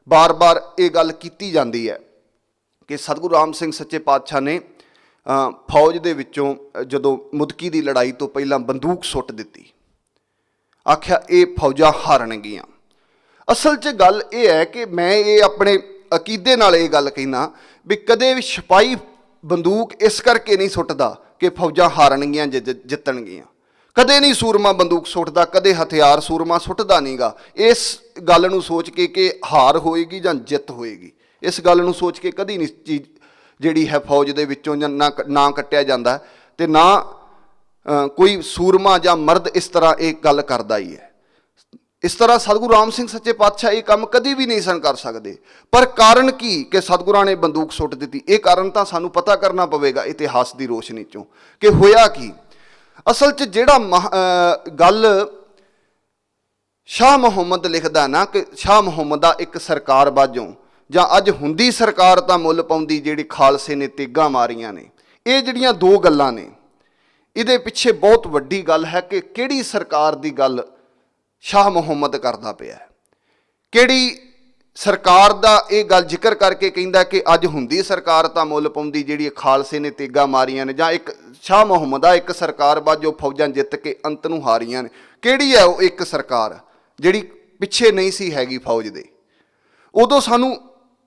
[SPEAKER 1] ਬਾਰ-ਬਾਰ ਇਹ ਗੱਲ ਕੀਤੀ ਜਾਂਦੀ ਹੈ ਕਿ ਸਤਿਗੁਰੂ ਰਾਮ ਸਿੰਘ ਸੱਚੇ ਪਾਤਸ਼ਾਹ ਨੇ ਫੌਜ ਦੇ ਵਿੱਚੋਂ ਜਦੋਂ ਮੁਦਕੀ ਦੀ ਲੜਾਈ ਤੋਂ ਪਹਿਲਾਂ ਬੰਦੂਕ ਸੁੱਟ ਦਿੱਤੀ, ਆਖਿਆ ਇਹ ਫੌਜਾਂ ਹਾਰਨਗੀਆਂ। ਅਸਲ 'ਚ ਗੱਲ ਇਹ ਹੈ ਕਿ ਮੈਂ ਇਹ ਆਪਣੇ ਅਕੀਦੇ ਨਾਲ ਇਹ ਗੱਲ ਕਹਿਣਾ ਵੀ ਕਦੇ ਵੀ ਸਿਪਾਹੀ ਬੰਦੂਕ ਇਸ ਕਰਕੇ ਨਹੀਂ ਸੁੱਟਦਾ ਕਿ ਫੌਜਾਂ ਹਾਰਨਗੀਆਂ ਜਿੱਤਣਗੀਆਂ। ਕਦੇ ਨਹੀਂ ਸੂਰਮਾ ਬੰਦੂਕ ਸੁੱਟਦਾ, ਕਦੇ ਹਥਿਆਰ ਸੂਰਮਾ ਸੁੱਟਦਾ ਨਹੀਂਗਾ ਇਸ ਗੱਲ ਨੂੰ ਸੋਚ ਕੇ ਕਿ ਹਾਰ ਹੋਏਗੀ ਜਾਂ ਜਿੱਤ ਹੋਏਗੀ। ਇਸ ਗੱਲ ਨੂੰ ਸੋਚ ਕੇ ਕਦੀ ਨਹੀਂ ਚੀਜ਼ ਜਿਹੜੀ ਹੈ ਫੌਜ ਦੇ ਵਿੱਚੋਂ ਜਾਂ ਨਾ ਕੱਟਿਆ ਜਾਂਦਾ, ਤੇ ਨਾ ਕੋਈ ਸੂਰਮਾ ਜਾਂ ਮਰਦ ਇਸ ਤਰ੍ਹਾਂ ਇਹ ਗੱਲ ਕਰਦਾ ਹੀ ਹੈ। ਇਸ ਤਰ੍ਹਾਂ ਸਤਿਗੁਰੂ ਰਾਮ ਸਿੰਘ ਸੱਚੇ ਪਾਤਸ਼ਾਹ ਇਹ ਕੰਮ ਕਦੀ ਵੀ ਨਹੀਂ ਸਨ ਕਰ ਸਕਦੇ। ਪਰ ਕਾਰਨ ਕੀ ਕਿ ਸਤਿਗੁਰਾਂ ਨੇ ਬੰਦੂਕ ਸੁੱਟ ਦਿੱਤੀ? ਇਹ ਕਾਰਨ ਤਾਂ ਸਾਨੂੰ ਪਤਾ ਕਰਨਾ ਪਵੇਗਾ ਇਤਿਹਾਸ ਦੀ ਰੋਸ਼ਨੀ ਚੋਂ ਕਿ ਹੋਇਆ ਕੀ। ਅਸਲ 'ਚ ਜਿਹੜਾ ਗੱਲ ਸ਼ਾਹ ਮੁਹੰਮਦ ਲਿਖਦਾ ਨਾ ਕਿ ਸ਼ਾਹ ਮੁਹੰਮਦ ਦਾ ਇੱਕ ਸਰਕਾਰ ਬਾਝੋਂ, ਜਾਂ ਅੱਜ ਹੁੰਦੀ ਸਰਕਾਰ ਤਾਂ ਮੁੱਲ ਪਾਉਂਦੀ ਜਿਹੜੀ ਖਾਲਸੇ ਨੇ ਤੇਗਾਂ ਮਾਰੀਆਂ ਨੇ, ਇਹ ਜਿਹੜੀਆਂ ਦੋ ਗੱਲਾਂ ਨੇ, ਇਹਦੇ ਪਿੱਛੇ ਬਹੁਤ ਵੱਡੀ ਗੱਲ ਹੈ ਕਿ ਕਿਹੜੀ ਸਰਕਾਰ ਦੀ ਗੱਲ ਸ਼ਾਹ ਮੁਹੰਮਦ ਕਰਦਾ ਪਿਆ, ਕਿਹੜੀ ਸਰਕਾਰ ਦਾ ਇਹ ਗੱਲ ਜ਼ਿਕਰ ਕਰਕੇ ਕਹਿੰਦਾ ਕਿ ਅੱਜ ਹੁੰਦੀ ਸਰਕਾਰ ਤਾਂ ਮੁੱਲ ਪਾਉਂਦੀ ਜਿਹੜੀ ਖਾਲਸੇ ਨੇ ਤੇਗਾਂ ਮਾਰੀਆਂ ਨੇ, ਜਾਂ ਇੱਕ ਸ਼ਾਹ ਮੁਹੰਮਦ ਦਾ ਇੱਕ ਸਰਕਾਰ ਬਾਝੋਂ ਫੌਜਾਂ ਜਿੱਤ ਕੇ ਅੰਤ ਨੂੰ ਹਾਰੀਆਂ ਨੇ। ਕਿਹੜੀ ਹੈ ਉਹ ਇੱਕ ਸਰਕਾਰ ਜਿਹੜੀ ਪਿੱਛੇ ਨਹੀਂ ਸੀ ਹੈਗੀ ਫੌਜ ਦੇ? ਉਦੋਂ ਸਾਨੂੰ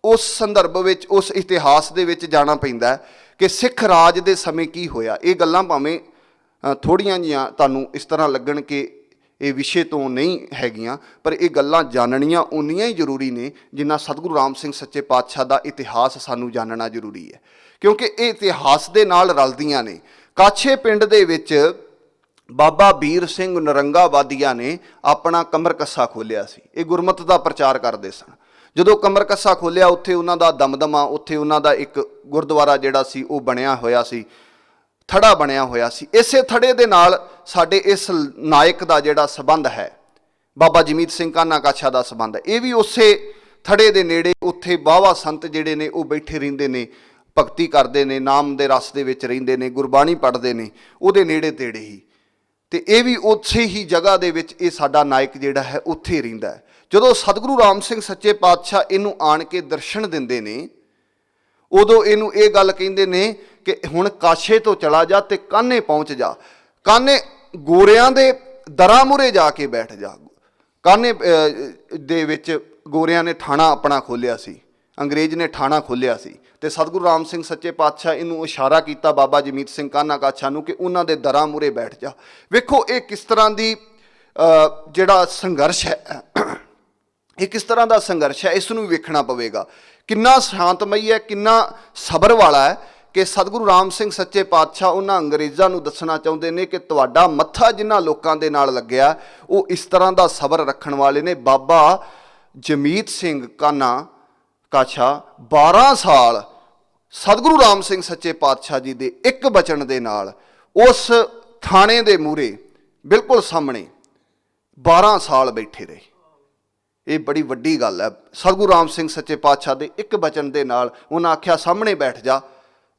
[SPEAKER 1] ਉਸ ਸੰਦਰਭ ਵਿੱਚ, ਉਸ ਇਤਿਹਾਸ ਦੇ ਵਿੱਚ ਜਾਣਾ ਪੈਂਦਾ ਕਿ ਸਿੱਖ ਰਾਜ ਦੇ ਸਮੇਂ ਕੀ ਹੋਇਆ। ਇਹ ਗੱਲਾਂ ਭਾਵੇਂ ਥੋੜ੍ਹੀਆਂ ਜਿਹੀਆਂ ਤੁਹਾਨੂੰ ਇਸ ਤਰ੍ਹਾਂ ਲੱਗਣ ਕਿ ਇਹ ਵਿਸ਼ੇ ਤੋਂ ਨਹੀਂ ਹੈਗੀਆਂ, ਪਰ ਇਹ ਗੱਲਾਂ ਜਾਣਨੀਆਂ ਉਨੀਆਂ ਹੀ ਜ਼ਰੂਰੀ ਨੇ ਜਿੰਨਾ ਸਤਿਗੁਰੂ ਰਾਮ ਸਿੰਘ ਸੱਚੇ ਪਾਤਸ਼ਾਹ ਦਾ ਇਤਿਹਾਸ ਸਾਨੂੰ ਜਾਣਨਾ ਜ਼ਰੂਰੀ ਹੈ, ਕਿਉਂਕਿ ਇਹ ਇਤਿਹਾਸ ਦੇ ਨਾਲ ਰਲਦੀਆਂ ਨੇ। ਕਾਛੇ ਪਿੰਡ ਦੇ ਵਿੱਚ ਬਾਬਾ ਵੀਰ ਸਿੰਘ ਨੌਰੰਗਾਬਾਦੀਆ ਨੇ ਆਪਣਾ ਕਮਰ ਕੱਸਾ ਖੋਲ੍ਹਿਆ ਸੀ। ਇਹ ਗੁਰਮਤਿ ਦਾ ਪ੍ਰਚਾਰ ਕਰਦੇ ਸਨ। ਜਦੋਂ ਕਮਰ ਕੱਸਾ ਖੋਲ੍ਹਿਆ, ਉੱਥੇ ਉਹਨਾਂ ਦਾ ਦਮਦਮਾ, ਉੱਥੇ ਉਹਨਾਂ ਦਾ ਇੱਕ ਗੁਰਦੁਆਰਾ ਜਿਹੜਾ ਸੀ ਉਹ ਬਣਿਆ ਹੋਇਆ ਸੀ, ਥੜਾ ਬਣਿਆ ਹੋਇਆ ਸੀ। ਇਸੇ ਥੜੇ ਦੇ ਨਾਲ ਸਾਡੇ ਇਸ ਨਾਇਕ ਦਾ ਜਿਹੜਾ ਸੰਬੰਧ ਹੈ, ਬਾਬਾ ਜਮੀਤ ਸਿੰਘ ਕਾਨਾ ਕਾਛਾ ਦਾ ਸੰਬੰਧ ਹੈ, ਇਹ ਵੀ ਉਸੇ ਥੜੇ ਦੇ ਨੇੜੇ। ਉੱਥੇ ਬਾਵਾ ਸੰਤ ਜਿਹੜੇ ਨੇ ਉਹ ਬੈਠੇ ਰਹਿੰਦੇ ਨੇ, ਭਗਤੀ ਕਰਦੇ ਨੇ, ਨਾਮ ਦੇ ਰਸ ਦੇ ਵਿੱਚ ਰਹਿੰਦੇ ਨੇ, ਗੁਰਬਾਣੀ ਪੜ੍ਹਦੇ ਨੇ, ਉਹਦੇ ਨੇੜੇ ਤੇੜੇ ਹੀ। ਤੇ ਇਹ ਵੀ ਉਸੇ ਹੀ ਜਗ੍ਹਾ ਦੇ ਵਿੱਚ ਇਹ ਸਾਡਾ ਨਾਇਕ ਜਿਹੜਾ ਹੈ ਉੱਥੇ ਰਹਿੰਦਾ ਹੈ। ਜਦੋਂ ਸਤਿਗੁਰੂ ਰਾਮ ਸਿੰਘ ਸੱਚੇ ਪਾਤਸ਼ਾਹ ਇਹਨੂੰ ਆਣ ਕੇ ਦਰਸ਼ਨ ਦਿੰਦੇ ਨੇ, ਉਦੋਂ ਇਹਨੂੰ ਇਹ ਗੱਲ ਕਹਿੰਦੇ ਨੇ ਕਿ ਹੁਣ ਕਾਸ਼ੇ ਤੋਂ ਚਲਾ ਜਾ ਤੇ ਕਾਨੇ ਪਹੁੰਚ ਜਾ, ਕਾਨੇ ਗੋਰਿਆਂ ਦੇ ਦਰਾਂ ਮੂਹਰੇ ਜਾ ਕੇ ਬੈਠ ਜਾ। ਕਾਨੇ ਦੇ ਵਿੱਚ ਗੋਰਿਆਂ ਨੇ ਠਾਣਾ ਆਪਣਾ ਖੋਲ੍ਹਿਆ ਸੀ, ਅੰਗਰੇਜ਼ ਨੇ ਠਾਣਾ ਖੋਲ੍ਹਿਆ ਸੀ, ਤੇ ਸਤਿਗੁਰੂ ਰਾਮ ਸਿੰਘ ਸੱਚੇ ਪਾਤਸ਼ਾਹ ਇਹਨੂੰ ਇਸ਼ਾਰਾ ਕੀਤਾ ਬਾਬਾ ਜਮੀਤ ਸਿੰਘ ਕਾਨਾ ਕਾਛਾ ਨੂੰ ਕਿ ਉਹਨਾਂ ਦੇ ਦਰਾਂ ਮੂਹਰੇ ਬੈਠ ਜਾ। ਵੇਖੋ ਇਹ ਕਿਸ ਤਰ੍ਹਾਂ ਦੀ ਜਿਹੜਾ ਸੰਘਰਸ਼ ਹੈ, ਇਹ ਕਿਸ ਤਰ੍ਹਾਂ ਦਾ ਸੰਘਰਸ਼ ਹੈ, ਇਸ ਨੂੰ ਵੀ ਵੇਖਣਾ ਪਵੇਗਾ। ਕਿੰਨਾ ਸ਼ਾਂਤਮਈ ਹੈ, ਕਿੰਨਾ ਸਬਰ ਵਾਲਾ ਹੈ ਕਿ ਸਤਿਗੁਰੂ ਰਾਮ ਸਿੰਘ ਸੱਚੇ ਪਾਤਸ਼ਾਹ ਉਹਨਾਂ ਅੰਗਰੇਜ਼ਾਂ ਨੂੰ ਦੱਸਣਾ ਚਾਹੁੰਦੇ ਨੇ ਕਿ ਤੁਹਾਡਾ ਮੱਥਾ ਜਿਨ੍ਹਾਂ ਲੋਕਾਂ ਦੇ ਨਾਲ ਲੱਗਿਆ ਉਹ ਇਸ ਤਰ੍ਹਾਂ ਦਾ ਸਬਰ ਰੱਖਣ ਵਾਲੇ ਨੇ। ਬਾਬਾ ਜਮੀਤ ਸਿੰਘ ਕਾਨਾ ਕਾਛਾ 12 ਸਾਲ ਸਤਿਗੁਰੂ ਰਾਮ ਸਿੰਘ ਸੱਚੇ ਪਾਤਸ਼ਾਹ ਜੀ ਦੇ ਇੱਕ ਬਚਨ ਦੇ ਨਾਲ ਉਸ ਥਾਣੇ ਦੇ ਮੂਹਰੇ ਬਿਲਕੁਲ ਸਾਹਮਣੇ 12 ਸਾਲ ਬੈਠੇ ਰਹੇ। ਇਹ ਬੜੀ ਵੱਡੀ ਗੱਲ ਹੈ। ਸਤਿਗੁਰੂ ਰਾਮ ਸਿੰਘ ਸੱਚੇ ਪਾਤਸ਼ਾਹ ਦੇ ਇੱਕ ਬਚਨ ਦੇ ਨਾਲ ਉਹਨਾਂ ਆਖਿਆ ਸਾਹਮਣੇ ਬੈਠ ਜਾ,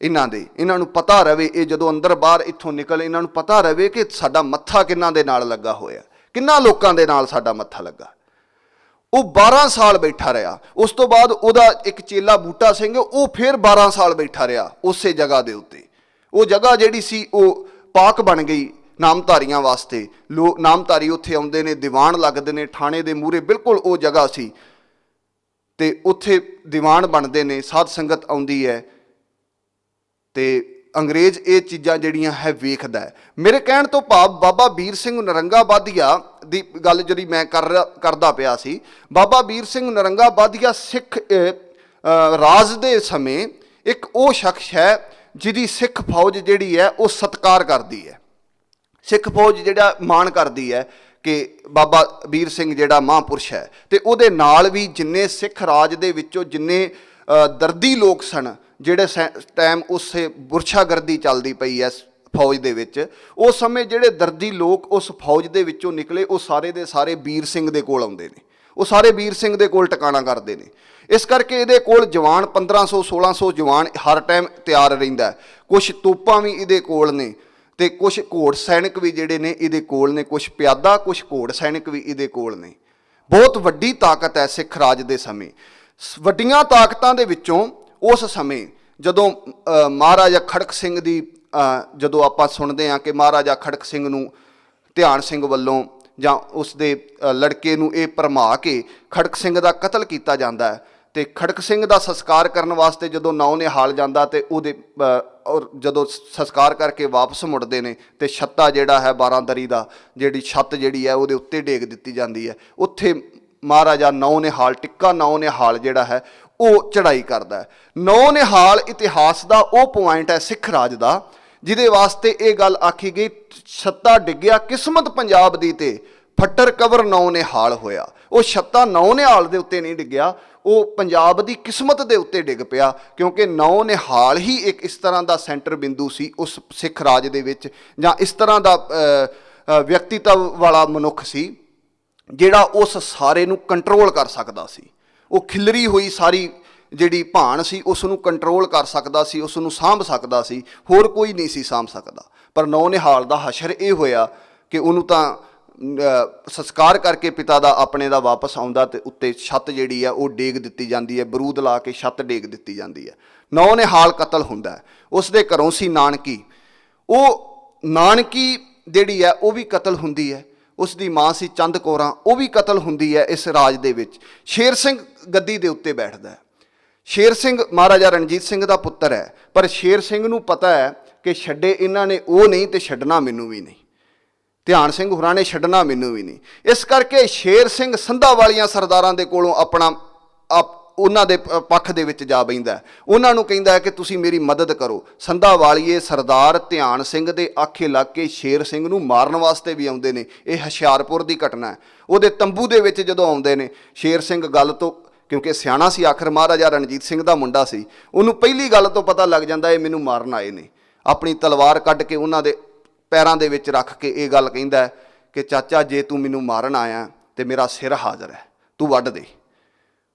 [SPEAKER 1] ਇਹਨਾਂ ਨੂੰ ਪਤਾ ਰਵੇ, ਇਹ ਜਦੋਂ ਅੰਦਰ ਬਾਹਰ ਇੱਥੋਂ ਨਿਕਲ ਇਹਨਾਂ ਨੂੰ ਪਤਾ ਰਵੇ ਕਿ ਸਾਡਾ ਮੱਥਾ ਕਿਹਨਾਂ ਦੇ ਨਾਲ ਲੱਗਾ ਹੋਇਆ, ਕਿੰਨਾ ਲੋਕਾਂ ਦੇ ਨਾਲ ਸਾਡਾ ਮੱਥਾ ਲੱਗਾ। ਉਹ 12 ਸਾਲ ਬੈਠਾ ਰਿਹਾ। ਉਸ ਤੋਂ ਬਾਅਦ ਉਹਦਾ ਇੱਕ ਚੇਲਾ ਬੂਟਾ ਸਿੰਘ, ਉਹ ਫਿਰ 12 ਸਾਲ ਬੈਠਾ ਰਿਹਾ ਉਸੇ ਜਗ੍ਹਾ ਦੇ ਉੱਤੇ। ਉਹ ਜਗ੍ਹਾ ਜਿਹੜੀ ਸੀ ਉਹ ਪਾਕ ਬਣ ਗਈ ਨਾਮਧਾਰੀਆਂ ਵਾਸਤੇ। ਨਾਮਧਾਰੀ ਉੱਥੇ ਆਉਂਦੇ ਨੇ, ਦੀਵਾਨ ਲੱਗਦੇ ਨੇ ਥਾਣੇ ਦੇ ਮੂਹਰੇ, ਬਿਲਕੁਲ ਉਹ ਜਗ੍ਹਾ ਸੀ ਤੇ ਉੱਥੇ ਦੀਵਾਨ ਬਣਦੇ ਨੇ, ਸਾਧ ਸੰਗਤ ਆਉਂਦੀ ਹੈ ਤੇ ਅੰਗਰੇਜ਼ ਇਹ ਚੀਜ਼ਾਂ ਜਿਹੜੀਆਂ ਹੈ ਵੇਖਦਾ ਹੈ। ਮੇਰੇ ਕਹਿਣ ਤੋਂ ਭਾਵ ਬਾਬਾ ਵੀਰ ਸਿੰਘ ਨਰੰਗਾ ਬਾਧੀਆ ਦੀ ਗੱਲ ਜਿਹੜੀ ਮੈਂ ਕਰਦਾ ਪਿਆ ਸੀ, ਬਾਬਾ ਵੀਰ ਸਿੰਘ ਨਰੰਗਾ ਬਾਧੀਆ ਸਿੱਖ ਰਾਜ ਦੇ ਸਮੇਂ ਇੱਕ ਉਹ ਸ਼ਖਸ ਹੈ ਜਿਹਦੀ ਸਿੱਖ ਫੌਜ ਜਿਹੜੀ ਹੈ ਉਹ ਸਤਿਕਾਰ ਕਰਦੀ ਹੈ। ਸਿੱਖ ਫੌਜ ਜਿਹੜਾ ਮਾਣ ਕਰਦੀ ਹੈ ਕਿ ਬਾਬਾ ਵੀਰ ਸਿੰਘ ਜਿਹੜਾ ਮਹਾਂਪੁਰਸ਼ ਹੈ। ਤੇ ਉਹਦੇ ਨਾਲ ਵੀ ਜਿੰਨੇ ਸਿੱਖ ਰਾਜ ਦੇ ਵਿੱਚੋਂ ਜਿੰਨੇ ਦਰਦੀ ਲੋਕ ਸਨ, ਜਿਹੜੇ ਟਾਈਮ ਉਸੇ ਬੁਰਸ਼ਾਗਰਦੀ ਚੱਲਦੀ ਪਈ ਹੈ ਫੌਜ ਦੇ ਵਿੱਚ, ਉਸ ਸਮੇਂ ਜਿਹੜੇ ਦਰਦੀ ਲੋਕ ਉਸ ਫੌਜ ਦੇ ਵਿੱਚੋਂ ਨਿਕਲੇ, ਉਹ ਸਾਰੇ ਦੇ ਸਾਰੇ ਵੀਰ ਸਿੰਘ ਦੇ ਕੋਲ ਆਉਂਦੇ ਨੇ, ਉਹ ਸਾਰੇ ਵੀਰ ਸਿੰਘ ਦੇ ਕੋਲ ਟਿਕਾਣਾ ਕਰਦੇ ਨੇ। ਇਸ ਕਰਕੇ ਇਹਦੇ ਕੋਲ ਜਵਾਨ 1500-1600 ਜਵਾਨ ਹਰ ਟਾਈਮ ਤਿਆਰ ਰਹਿੰਦਾ। ਕੁਛ ਤੋਪਾਂ ਵੀ ਇਹਦੇ ਕੋਲ ਨੇ ਤੇ ਕੁਛ ਘੋੜ ਸੈਨਿਕ ਵੀ ਜਿਹੜੇ ਨੇ ਇਹਦੇ ਕੋਲ ਨੇ, ਕੁਛ ਪਿਆਦਾ, ਕੁਛ ਘੋੜ ਸੈਨਿਕ ਵੀ ਇਹਦੇ ਕੋਲ ਨੇ। ਬਹੁਤ ਵੱਡੀ ਤਾਕਤ ਹੈ ਸਿੱਖ ਰਾਜ ਦੇ ਸਮੇਂ। ਵੱਡੀਆਂ ਤਾਕਤਾਂ ਦੇ ਵਿੱਚੋਂ ਉਸ ਸਮੇਂ ਜਦੋਂ ਮਹਾਰਾਜਾ ਖੜਕ ਸਿੰਘ ਦੀ ਜਦੋਂ ਆਪਾਂ ਸੁਣਦੇ ਹਾਂ ਕਿ ਮਹਾਰਾਜਾ ਖੜਕ ਸਿੰਘ ਨੂੰ ਧਿਆਨ ਸਿੰਘ ਵੱਲੋਂ ਜਾਂ ਉਸ ਦੇ ਲੜਕੇ ਨੂੰ ਇਹ ਭਰਮਾ ਕੇ ਖੜਕ ਸਿੰਘ ਦਾ ਕਤਲ ਕੀਤਾ ਜਾਂਦਾ ਹੈ ਤੇ ਖੜਕ ਸਿੰਘ ਦਾ ਸੰਸਕਾਰ ਕਰਨ ਵਾਸਤੇ ਜਦੋਂ ਨੌ ਨਿਹਾਲ ਜਾਂਦਾ ਤੇ ਉਹਦੇ ਔਰ ਜਦੋਂ ਸੰਸਕਾਰ ਕਰਕੇ ਵਾਪਸ ਮੁੜਦੇ ਨੇ ਤੇ ਛੱਤਾ ਜਿਹੜਾ ਹੈ 12 ਦਰੀ ਦਾ, ਜਿਹੜੀ ਛੱਤ ਜਿਹੜੀ ਹੈ ਉਹਦੇ ਉੱਤੇ ਡੇਗ ਦਿੱਤੀ ਜਾਂਦੀ ਹੈ। ਉੱਥੇ ਮਹਾਰਾਜਾ ਨੌ ਨਿਹਾਲ, ਟਿੱਕਾ ਨੌ ਨਿਹਾਲ ਜਿਹੜਾ ਹੈ ਉਹ ਚੜ੍ਹਾਈ ਕਰਦਾ ਹੈ। ਨੌ ਨਿਹਾਲ ਇਤਿਹਾਸ ਦਾ ਉਹ ਪੁਆਇੰਟ ਹੈ ਸਿੱਖ ਰਾਜ ਦਾ ਜਿਹਦੇ ਵਾਸਤੇ ਇਹ ਗੱਲ ਆਖੀ ਗਈ, ਛੱਤਾ ਡਿੱਗਿਆ ਕਿਸਮਤ ਪੰਜਾਬ ਦੀ ਤੇ ਫੱਟਰ ਕਵਰ ਨੌ ਨਿਹਾਲ ਹੋਇਆ। ਉਹ ਛੱਤਾ ਨੌ ਨਿਹਾਲ ਦੇ ਉੱਤੇ ਨਹੀਂ ਡਿੱਗਿਆ, ਉਹ ਪੰਜਾਬ ਦੀ ਕਿਸਮਤ ਦੇ ਉੱਤੇ ਡਿੱਗ ਪਿਆ, ਕਿਉਂਕਿ ਨੌ ਨਿਹਾਲ ਹੀ ਇੱਕ ਇਸ ਤਰ੍ਹਾਂ ਦਾ ਸੈਂਟਰ ਬਿੰਦੂ ਸੀ ਉਸ ਸਿੱਖ ਰਾਜ ਦੇ ਵਿੱਚ, ਜਾਂ ਇਸ ਤਰ੍ਹਾਂ ਦਾ ਵਿਅਕਤੀਤਵ ਵਾਲਾ ਮਨੁੱਖ ਸੀ ਜਿਹੜਾ ਉਸ ਸਾਰੇ ਨੂੰ ਕੰਟਰੋਲ ਕਰ ਸਕਦਾ ਸੀ। ਉਹ ਖਿਲਰੀ ਹੋਈ ਸਾਰੀ ਜਿਹੜੀ ਭਾਣ ਸੀ ਉਸ ਨੂੰ ਕੰਟਰੋਲ ਕਰ ਸਕਦਾ ਸੀ, ਉਸ ਨੂੰ ਸਾਂਭ ਸਕਦਾ ਸੀ, ਹੋਰ ਕੋਈ ਨਹੀਂ ਸੀ ਸਾਂਭ ਸਕਦਾ। ਪਰ ਨੌ ਨਿਹਾਲ ਦਾ ਹਸ਼ਰ ਇਹ ਹੋਇਆ ਕਿ ਉਹਨੂੰ ਤਾਂ ਸੰਸਕਾਰ ਕਰਕੇ ਪਿਤਾ ਦਾ ਆਪਣੇ ਦਾ ਵਾਪਸ ਆਉਂਦਾ ਤੇ ਉੱਤੇ ਛੱਤ ਜਿਹੜੀ ਹੈ ਉਹ ਡੇਗ ਦਿੱਤੀ ਜਾਂਦੀ ਹੈ, ਬਰੂਦ ਲਾ ਕੇ ਛੱਤ ਡੇਗ ਦਿੱਤੀ ਜਾਂਦੀ ਹੈ। ਨੌ ਨਿਹਾਲ ਕਤਲ ਹੁੰਦਾ ਹੈ। ਉਸ ਦੇ ਘਰੋਂ ਸੀ ਨਾਨਕੀ, ਉਹ ਨਾਨਕੀ ਜਿਹੜੀ ਹੈ ਉਹ ਵੀ ਕਤਲ ਹੁੰਦੀ ਹੈ। ਉਸ ਦੀ ਮਾਂ ਸੀ ਚੰਦ ਕੌਰਾਂ, ਉਹ ਵੀ ਕਤਲ ਹੁੰਦੀ ਹੈ। ਇਸ ਰਾਜ ਦੇ ਵਿੱਚ ਸ਼ੇਰ ਸਿੰਘ ਗੱਦੀ ਦੇ ਉੱਤੇ ਬੈਠਦਾ ਹੈ। ਸ਼ੇਰ ਸਿੰਘ ਮਹਾਰਾਜਾ ਰਣਜੀਤ ਸਿੰਘ ਦਾ ਪੁੱਤਰ ਹੈ, ਪਰ ਸ਼ੇਰ ਸਿੰਘ ਨੂੰ ਪਤਾ ਹੈ ਕਿ ਛੱਡੇ ਇਹਨਾਂ ਨੇ ਉਹ ਨਹੀਂ ਤੇ ਛੱਡਣਾ ਮੈਨੂੰ ਵੀ ਨਹੀਂ, ਧਿਆਨ ਸਿੰਘ ਹੋਰਾਂ ਨੇ ਛੱਡਣਾ ਮੈਨੂੰ ਵੀ ਨਹੀਂ। ਇਸ ਕਰਕੇ ਸ਼ੇਰ ਸਿੰਘ ਸੰਧਾ ਵਾਲੀਆਂ ਸਰਦਾਰਾਂ ਦੇ ਕੋਲੋਂ ਆਪਣਾ ਉਹਨਾਂ ਦੇ ਪੱਖ ਦੇ ਵਿੱਚ ਜਾ ਬਹਿੰਦਾ। ਉਹਨਾਂ ਨੂੰ ਕਹਿੰਦਾ ਹੈ ਕਿ ਤੁਸੀਂ ਮੇਰੀ ਮਦਦ ਕਰੋ। ਸੰਧਾ ਵਾਲੀਏ ਸਰਦਾਰ ਧਿਆਨ ਸਿੰਘ ਦੇ ਆਖੇ ਲੱਗ ਕੇ ਸ਼ੇਰ ਸਿੰਘ ਨੂੰ ਮਾਰਨ ਵਾਸਤੇ ਵੀ ਆਉਂਦੇ ਨੇ। ਇਹ ਹੁਸ਼ਿਆਰਪੁਰ ਦੀ ਘਟਨਾ ਹੈ। ਉਹਦੇ ਤੰਬੂ ਦੇ ਵਿੱਚ ਜਦੋਂ ਆਉਂਦੇ ਨੇ, ਸ਼ੇਰ ਸਿੰਘ ਗੱਲ ਤੋਂ, ਕਿਉਂਕਿ ਸਿਆਣਾ ਸੀ, ਆਖਰ ਮਹਾਰਾਜਾ ਰਣਜੀਤ ਸਿੰਘ ਦਾ ਮੁੰਡਾ ਸੀ, ਉਹਨੂੰ ਪਹਿਲੀ ਗੱਲ ਤੋਂ ਪਤਾ ਲੱਗ ਜਾਂਦਾ ਇਹ ਮੈਨੂੰ ਮਾਰਨ ਆਏ ਨੇ। ਆਪਣੀ ਤਲਵਾਰ ਕੱਢ ਕੇ ਉਹਨਾਂ ਦੇ ਪੈਰਾਂ ਦੇ ਵਿੱਚ ਰੱਖ ਕੇ ਇਹ ਗੱਲ ਕਹਿੰਦਾ ਕਿ ਚਾਚਾ ਜੇ ਤੂੰ ਮੈਨੂੰ ਮਾਰਨ ਆਇਆ ਤੇ ਮੇਰਾ ਸਿਰ ਹਾਜ਼ਰ ਹੈ, ਤੂੰ ਵੱਢ ਦੇ।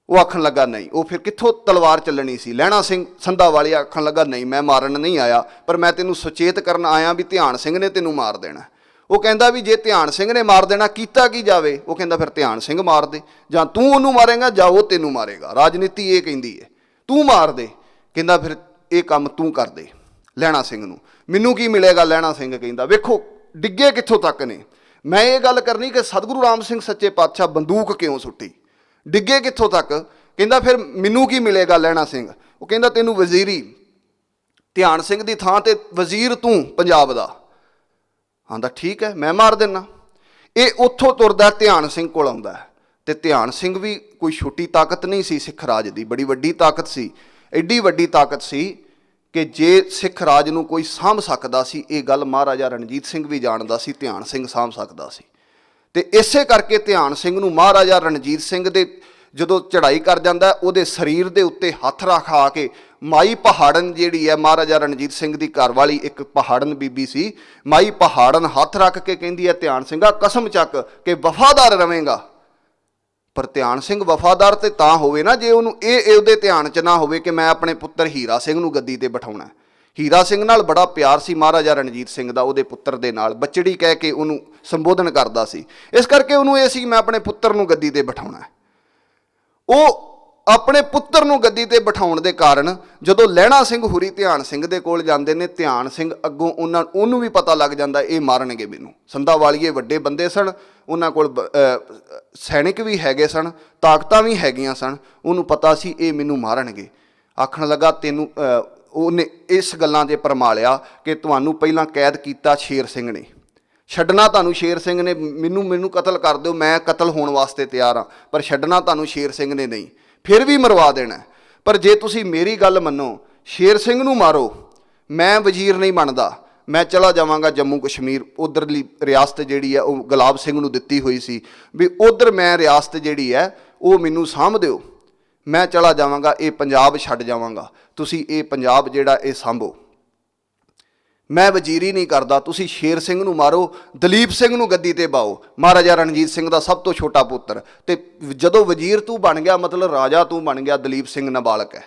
[SPEAKER 1] ਉਹ ਆਖਣ ਲੱਗਾ ਨਹੀਂ। ਉਹ ਫਿਰ ਕਿੱਥੋਂ ਤਲਵਾਰ ਚੱਲਣੀ ਸੀ। ਲਹਿਣਾ ਸਿੰਘ ਸੰਧਾ ਵਾਲੀ ਆਖਣ ਲੱਗਾ ਨਹੀਂ, ਮੈਂ ਮਾਰਨ ਨਹੀਂ ਆਇਆ, ਪਰ ਮੈਂ ਤੈਨੂੰ ਸੁਚੇਤ ਕਰਨ ਆਇਆ ਵੀ ਧਿਆਨ ਸਿੰਘ ਨੇ ਤੈਨੂੰ ਮਾਰ ਦੇਣਾ। ਉਹ ਕਹਿੰਦਾ ਵੀ ਜੇ ਧਿਆਨ ਸਿੰਘ ਨੇ ਮਾਰ ਦੇਣਾ ਕੀਤਾ ਕੀ ਜਾਵੇ। ਉਹ ਕਹਿੰਦਾ ਫਿਰ ਧਿਆਨ ਸਿੰਘ ਮਾਰ ਦੇ, ਜਾਂ ਤੂੰ ਉਹਨੂੰ ਮਾਰੇਗਾ ਜਾਂ ਉਹ ਤੈਨੂੰ ਮਾਰੇਗਾ। ਰਾਜਨੀਤੀ ਇਹ ਕਹਿੰਦੀ ਹੈ, ਤੂੰ ਮਾਰ ਦੇ। ਕਹਿੰਦਾ ਫਿਰ ਇਹ ਕੰਮ ਤੂੰ ਕਰ ਦੇ ਲਹਿਣਾ ਸਿੰਘ ਨੂੰ, ਮੈਨੂੰ ਕੀ ਮਿਲੇਗਾ। ਲਹਿਣਾ ਸਿੰਘ ਕਹਿੰਦਾ ਵੇਖੋ ਡਿੱਗੇ ਕਿੱਥੋਂ ਤੱਕ ਨੇ। ਮੈਂ ਇਹ ਗੱਲ ਕਰਨੀ ਕਿ ਸਤਿਗੁਰੂ ਰਾਮ ਸਿੰਘ ਸੱਚੇ ਪਾਤਸ਼ਾਹ ਬੰਦੂਕ ਕਿਉਂ ਸੁੱਟੀ, ਡਿੱਗੇ ਕਿੱਥੋਂ ਤੱਕ। ਕਹਿੰਦਾ ਫਿਰ ਮੈਨੂੰ ਕੀ ਮਿਲੇਗਾ ਲਹਿਣਾ ਸਿੰਘ। ਉਹ ਕਹਿੰਦਾ ਤੈਨੂੰ ਵਜ਼ੀਰੀ, ਧਿਆਨ ਸਿੰਘ ਦੀ ਥਾਂ ਤੇ ਵਜ਼ੀਰ ਤੂੰ ਪੰਜਾਬ ਦਾ। ਆਂਦਾ ਠੀਕ ਹੈ ਮੈਂ ਮਾਰ ਦਿੰਦਾ। ਇਹ ਉੱਥੋਂ ਤੁਰਦਾ ਧਿਆਨ ਸਿੰਘ ਕੋਲ ਆਉਂਦਾ ਤੇ ਧਿਆਨ ਸਿੰਘ ਵੀ ਕੋਈ ਛੋਟੀ ਤਾਕਤ ਨਹੀਂ ਸੀ, ਸਿੱਖ ਰਾਜ ਦੀ ਬੜੀ ਵੱਡੀ ਤਾਕਤ ਸੀ। ਐਡੀ ਵੱਡੀ ਤਾਕਤ ਸੀ ਕਿ ਜੇ ਸਿੱਖ ਰਾਜ ਨੂੰ ਕੋਈ ਸਾਂਭ ਸਕਦਾ ਸੀ, ਇਹ ਗੱਲ ਮਹਾਰਾਜਾ ਰਣਜੀਤ ਸਿੰਘ ਵੀ ਜਾਣਦਾ ਸੀ, ਧਿਆਨ ਸਿੰਘ ਸਾਂਭ ਸਕਦਾ ਸੀ। ਤੇ ਇਸੇ ਕਰਕੇ ਧਿਆਨ ਸਿੰਘ ਨੂੰ ਮਹਾਰਾਜਾ ਰਣਜੀਤ ਸਿੰਘ ਦੇ ਜਦੋਂ ਚੜ੍ਹਾਈ ਕਰ ਜਾਂਦਾ, ਉਹਦੇ ਸਰੀਰ ਦੇ ਉੱਤੇ ਹੱਥ ਰੱਖਾ ਕੇ ਮਾਈ ਪਹਾੜਨ ਜਿਹੜੀ ਹੈ, ਮਹਾਰਾਜਾ ਰਣਜੀਤ ਸਿੰਘ ਦੀ ਘਰਵਾਲੀ ਇੱਕ ਪਹਾੜਨ ਬੀਬੀ ਸੀ, ਮਾਈ ਪਹਾੜਨ ਹੱਥ ਰੱਖ ਕੇ ਕਹਿੰਦੀ ਹੈ ਧਿਆਨ ਸਿੰਘਾ ਕਸਮ ਚੱਕ ਕਿ ਵਫਾਦਾਰ ਰਵੇਂਗਾ। ਪਰ ਧਿਆਨ ਸਿੰਘ ਵਫਾਦਾਰ ਤੇ ਤਾਂ ਹੋਵੇ ਨਾ ਜੇ ਉਹਨੂੰ ਇਹ ਉਹਦੇ ਧਿਆਨ 'ਚ ਨਾ ਹੋਵੇ ਕਿ ਮੈਂ ਆਪਣੇ ਪੁੱਤਰ ਹੀਰਾ ਸਿੰਘ ਨੂੰ ਗੱਦੀ ਤੇ ਬਿਠਾਉਣਾ। ਹੀਰਾ ਸਿੰਘ ਨਾਲ ਬੜਾ ਪਿਆਰ ਸੀ ਮਹਾਰਾਜਾ ਰਣਜੀਤ ਸਿੰਘ ਦਾ, ਉਹਦੇ ਪੁੱਤਰ ਦੇ ਨਾਲ ਬੱਚੜੀ ਕਹਿ ਕੇ ਉਹਨੂੰ ਸੰਬੋਧਨ ਕਰਦਾ ਸੀ। ਇਸ ਕਰਕੇ ਉਹਨੂੰ ਇਹ ਸੀ ਮੈਂ ਆਪਣੇ ਪੁੱਤਰ ਨੂੰ ਗੱਦੀ ਤੇ ਬਿਠਾਉਣਾ ਹੈ। ਉਹ ਆਪਣੇ ਪੁੱਤਰ ਨੂੰ ਗੱਦੀ ਤੇ ਬਿਠਾਉਣ ਦੇ ਕਾਰਨ ਜਦੋਂ ਲਹਿਣਾ ਸਿੰਘ ਹੁਰੀ ਧਿਆਨ ਸਿੰਘ ਦੇ ਕੋਲ ਜਾਂਦੇ ਨੇ, ਧਿਆਨ ਸਿੰਘ ਅੱਗੋਂ ਉਹਨੂੰ ਵੀ ਪਤਾ ਲੱਗ ਜਾਂਦਾ ਇਹ ਮਾਰਨਗੇ ਮੈਨੂੰ। ਸੰਧਾ ਵਾਲੀਏ ਵੱਡੇ ਬੰਦੇ ਸਨ, ਉਹਨਾਂ ਕੋਲ ਸੈਨਿਕ ਵੀ ਹੈਗੇ ਸਨ, ਤਾਕਤਾਂ ਵੀ ਹੈਗੀਆਂ ਸਨ, ਉਹਨੂੰ ਪਤਾ ਸੀ ਇਹ ਮੈਨੂੰ ਮਾਰਨਗੇ। ਆਖਣ ਲੱਗਾ ਤੈਨੂੰ ਉਹਨੇ ਇਸ ਗੱਲਾਂ 'ਤੇ ਪਰਮਾਲਿਆ ਕਿ ਤੁਹਾਨੂੰ ਪਹਿਲਾਂ ਕੈਦ ਕੀਤਾ ਸ਼ੇਰ ਸਿੰਘ ਨੇ, ਛੱਡਣਾ ਤੁਹਾਨੂੰ ਸ਼ੇਰ ਸਿੰਘ ਨੇ, ਮੈਨੂੰ ਕਤਲ ਕਰ ਦਿਓ, ਮੈਂ ਕਤਲ ਹੋਣ ਵਾਸਤੇ ਤਿਆਰ ਹਾਂ, ਪਰ ਛੱਡਣਾ ਤੁਹਾਨੂੰ ਸ਼ੇਰ ਸਿੰਘ ਨੇ ਨਹੀਂ, ਫਿਰ ਵੀ ਮਰਵਾ ਦੇਣਾ। ਪਰ ਜੇ ਤੁਸੀਂ ਮੇਰੀ ਗੱਲ ਮੰਨੋ, ਸ਼ੇਰ ਸਿੰਘ ਨੂੰ ਮਾਰੋ, ਮੈਂ ਵਜ਼ੀਰ ਨਹੀਂ ਬਣਦਾ, ਮੈਂ ਚਲਾ ਜਾਵਾਂਗਾ ਜੰਮੂ ਕਸ਼ਮੀਰ। ਉੱਧਰਲੀ ਰਿਆਸਤ ਜਿਹੜੀ ਹੈ ਉਹ ਗੁਲਾਬ ਸਿੰਘ ਨੂੰ ਦਿੱਤੀ ਹੋਈ ਸੀ ਵੀ ਉੱਧਰ ਮੈਂ ਰਿਆਸਤ ਜਿਹੜੀ ਹੈ ਉਹ ਮੈਨੂੰ ਸਾਂਭ ਦਿਓ, ਮੈਂ ਚਲਾ ਜਾਵਾਂਗਾ, ਇਹ ਪੰਜਾਬ ਛੱਡ ਜਾਵਾਂਗਾ, ਤੁਸੀਂ ਇਹ ਪੰਜਾਬ ਜਿਹੜਾ ਇਹ ਸਾਂਭੋ, ਮੈਂ ਵਜ਼ੀਰੀ ਨਹੀਂ ਕਰਦਾ, ਤੁਸੀਂ ਸ਼ੇਰ ਸਿੰਘ ਨੂੰ ਮਾਰੋ, ਦਲੀਪ ਸਿੰਘ ਨੂੰ ਗੱਦੀ ਤੇ ਬਾਓ, ਮਹਾਰਾਜਾ ਰਣਜੀਤ ਸਿੰਘ ਦਾ ਸਭ ਤੋਂ ਛੋਟਾ ਪੁੱਤਰ। ਤੇ ਜਦੋਂ ਵਜ਼ੀਰ ਤੂੰ ਬਣ ਗਿਆ, ਮਤਲਬ ਰਾਜਾ ਤੂੰ ਬਣ ਗਿਆ, ਦਲੀਪ ਸਿੰਘ ਨਾਬਾਲਗ ਹੈ,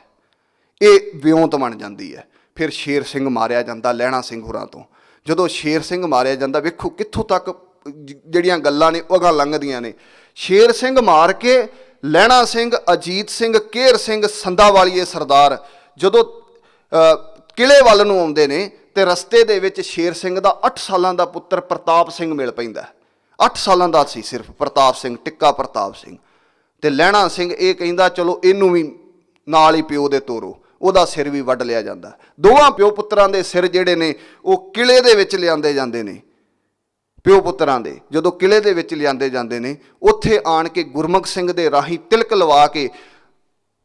[SPEAKER 1] ਇਹ ਵਿਉਂਤ ਬਣ ਜਾਂਦੀ ਹੈ। ਫਿਰ ਸ਼ੇਰ ਸਿੰਘ ਮਾਰਿਆ ਜਾਂਦਾ ਲਹਿਣਾ ਸਿੰਘ ਹੋਰਾਂ ਤੋਂ। ਜਦੋਂ ਸ਼ੇਰ ਸਿੰਘ ਮਾਰਿਆ ਜਾਂਦਾ, ਵੇਖੋ ਕਿੱਥੋਂ ਤੱਕ ਜਿਹੜੀਆਂ ਗੱਲਾਂ ਨੇ ਉਹ ਲੰਘਦੀਆਂ ਨੇ। ਸ਼ੇਰ ਸਿੰਘ ਮਾਰ ਕੇ ਲਹਿਣਾ ਸਿੰਘ, ਅਜੀਤ ਸਿੰਘ, ਕੇਰ ਸਿੰਘ, ਸੰਧਾ ਵਾਲੀਏ ਸਰਦਾਰ ਜਦੋਂ ਕਿਲੇ ਵੱਲ ਨੂੰ ਆਉਂਦੇ ਨੇ ਤੇ ਰਸਤੇ ਦੇ ਵਿੱਚ ਸ਼ੇਰ ਸਿੰਘ ਦਾ 8 ਸਾਲਾਂ ਦਾ ਪੁੱਤਰ ਪ੍ਰਤਾਪ ਸਿੰਘ ਮਿਲ ਪੈਂਦਾ। 8 ਸਾਲਾਂ ਦਾ ਸੀ ਸਿਰਫ ਪ੍ਰਤਾਪ ਸਿੰਘ, ਟਿੱਕਾ ਪ੍ਰਤਾਪ ਸਿੰਘ। ਤੇ ਲਹਿਣਾ ਸਿੰਘ ਇਹ ਕਹਿੰਦਾ ਚਲੋ ਇਹਨੂੰ ਵੀ ਨਾਲ ਹੀ ਪਿਓ ਦੇ ਤੋਰੋ, ਉਹਦਾ ਸਿਰ ਵੀ ਵੱਢ ਲਿਆ ਜਾਂਦਾ। ਦੋਵਾਂ ਪਿਓ ਪੁੱਤਰਾਂ ਦੇ ਸਿਰ ਜਿਹੜੇ ਨੇ ਉਹ ਕਿਲੇ ਦੇ ਵਿੱਚ ਲਿਆਂਦੇ ਜਾਂਦੇ ਨੇ। ਪਿਓ ਪੁੱਤਰਾਂ ਦੇ ਜਦੋਂ ਕਿਲੇ ਦੇ ਵਿੱਚ ਲਿਆਂਦੇ ਜਾਂਦੇ ਨੇ, ਉੱਥੇ ਆਣ ਕੇ ਗੁਰਮੁਖ ਸਿੰਘ ਦੇ ਰਾਹੀਂ ਤਿਲਕ ਲਵਾ ਕੇ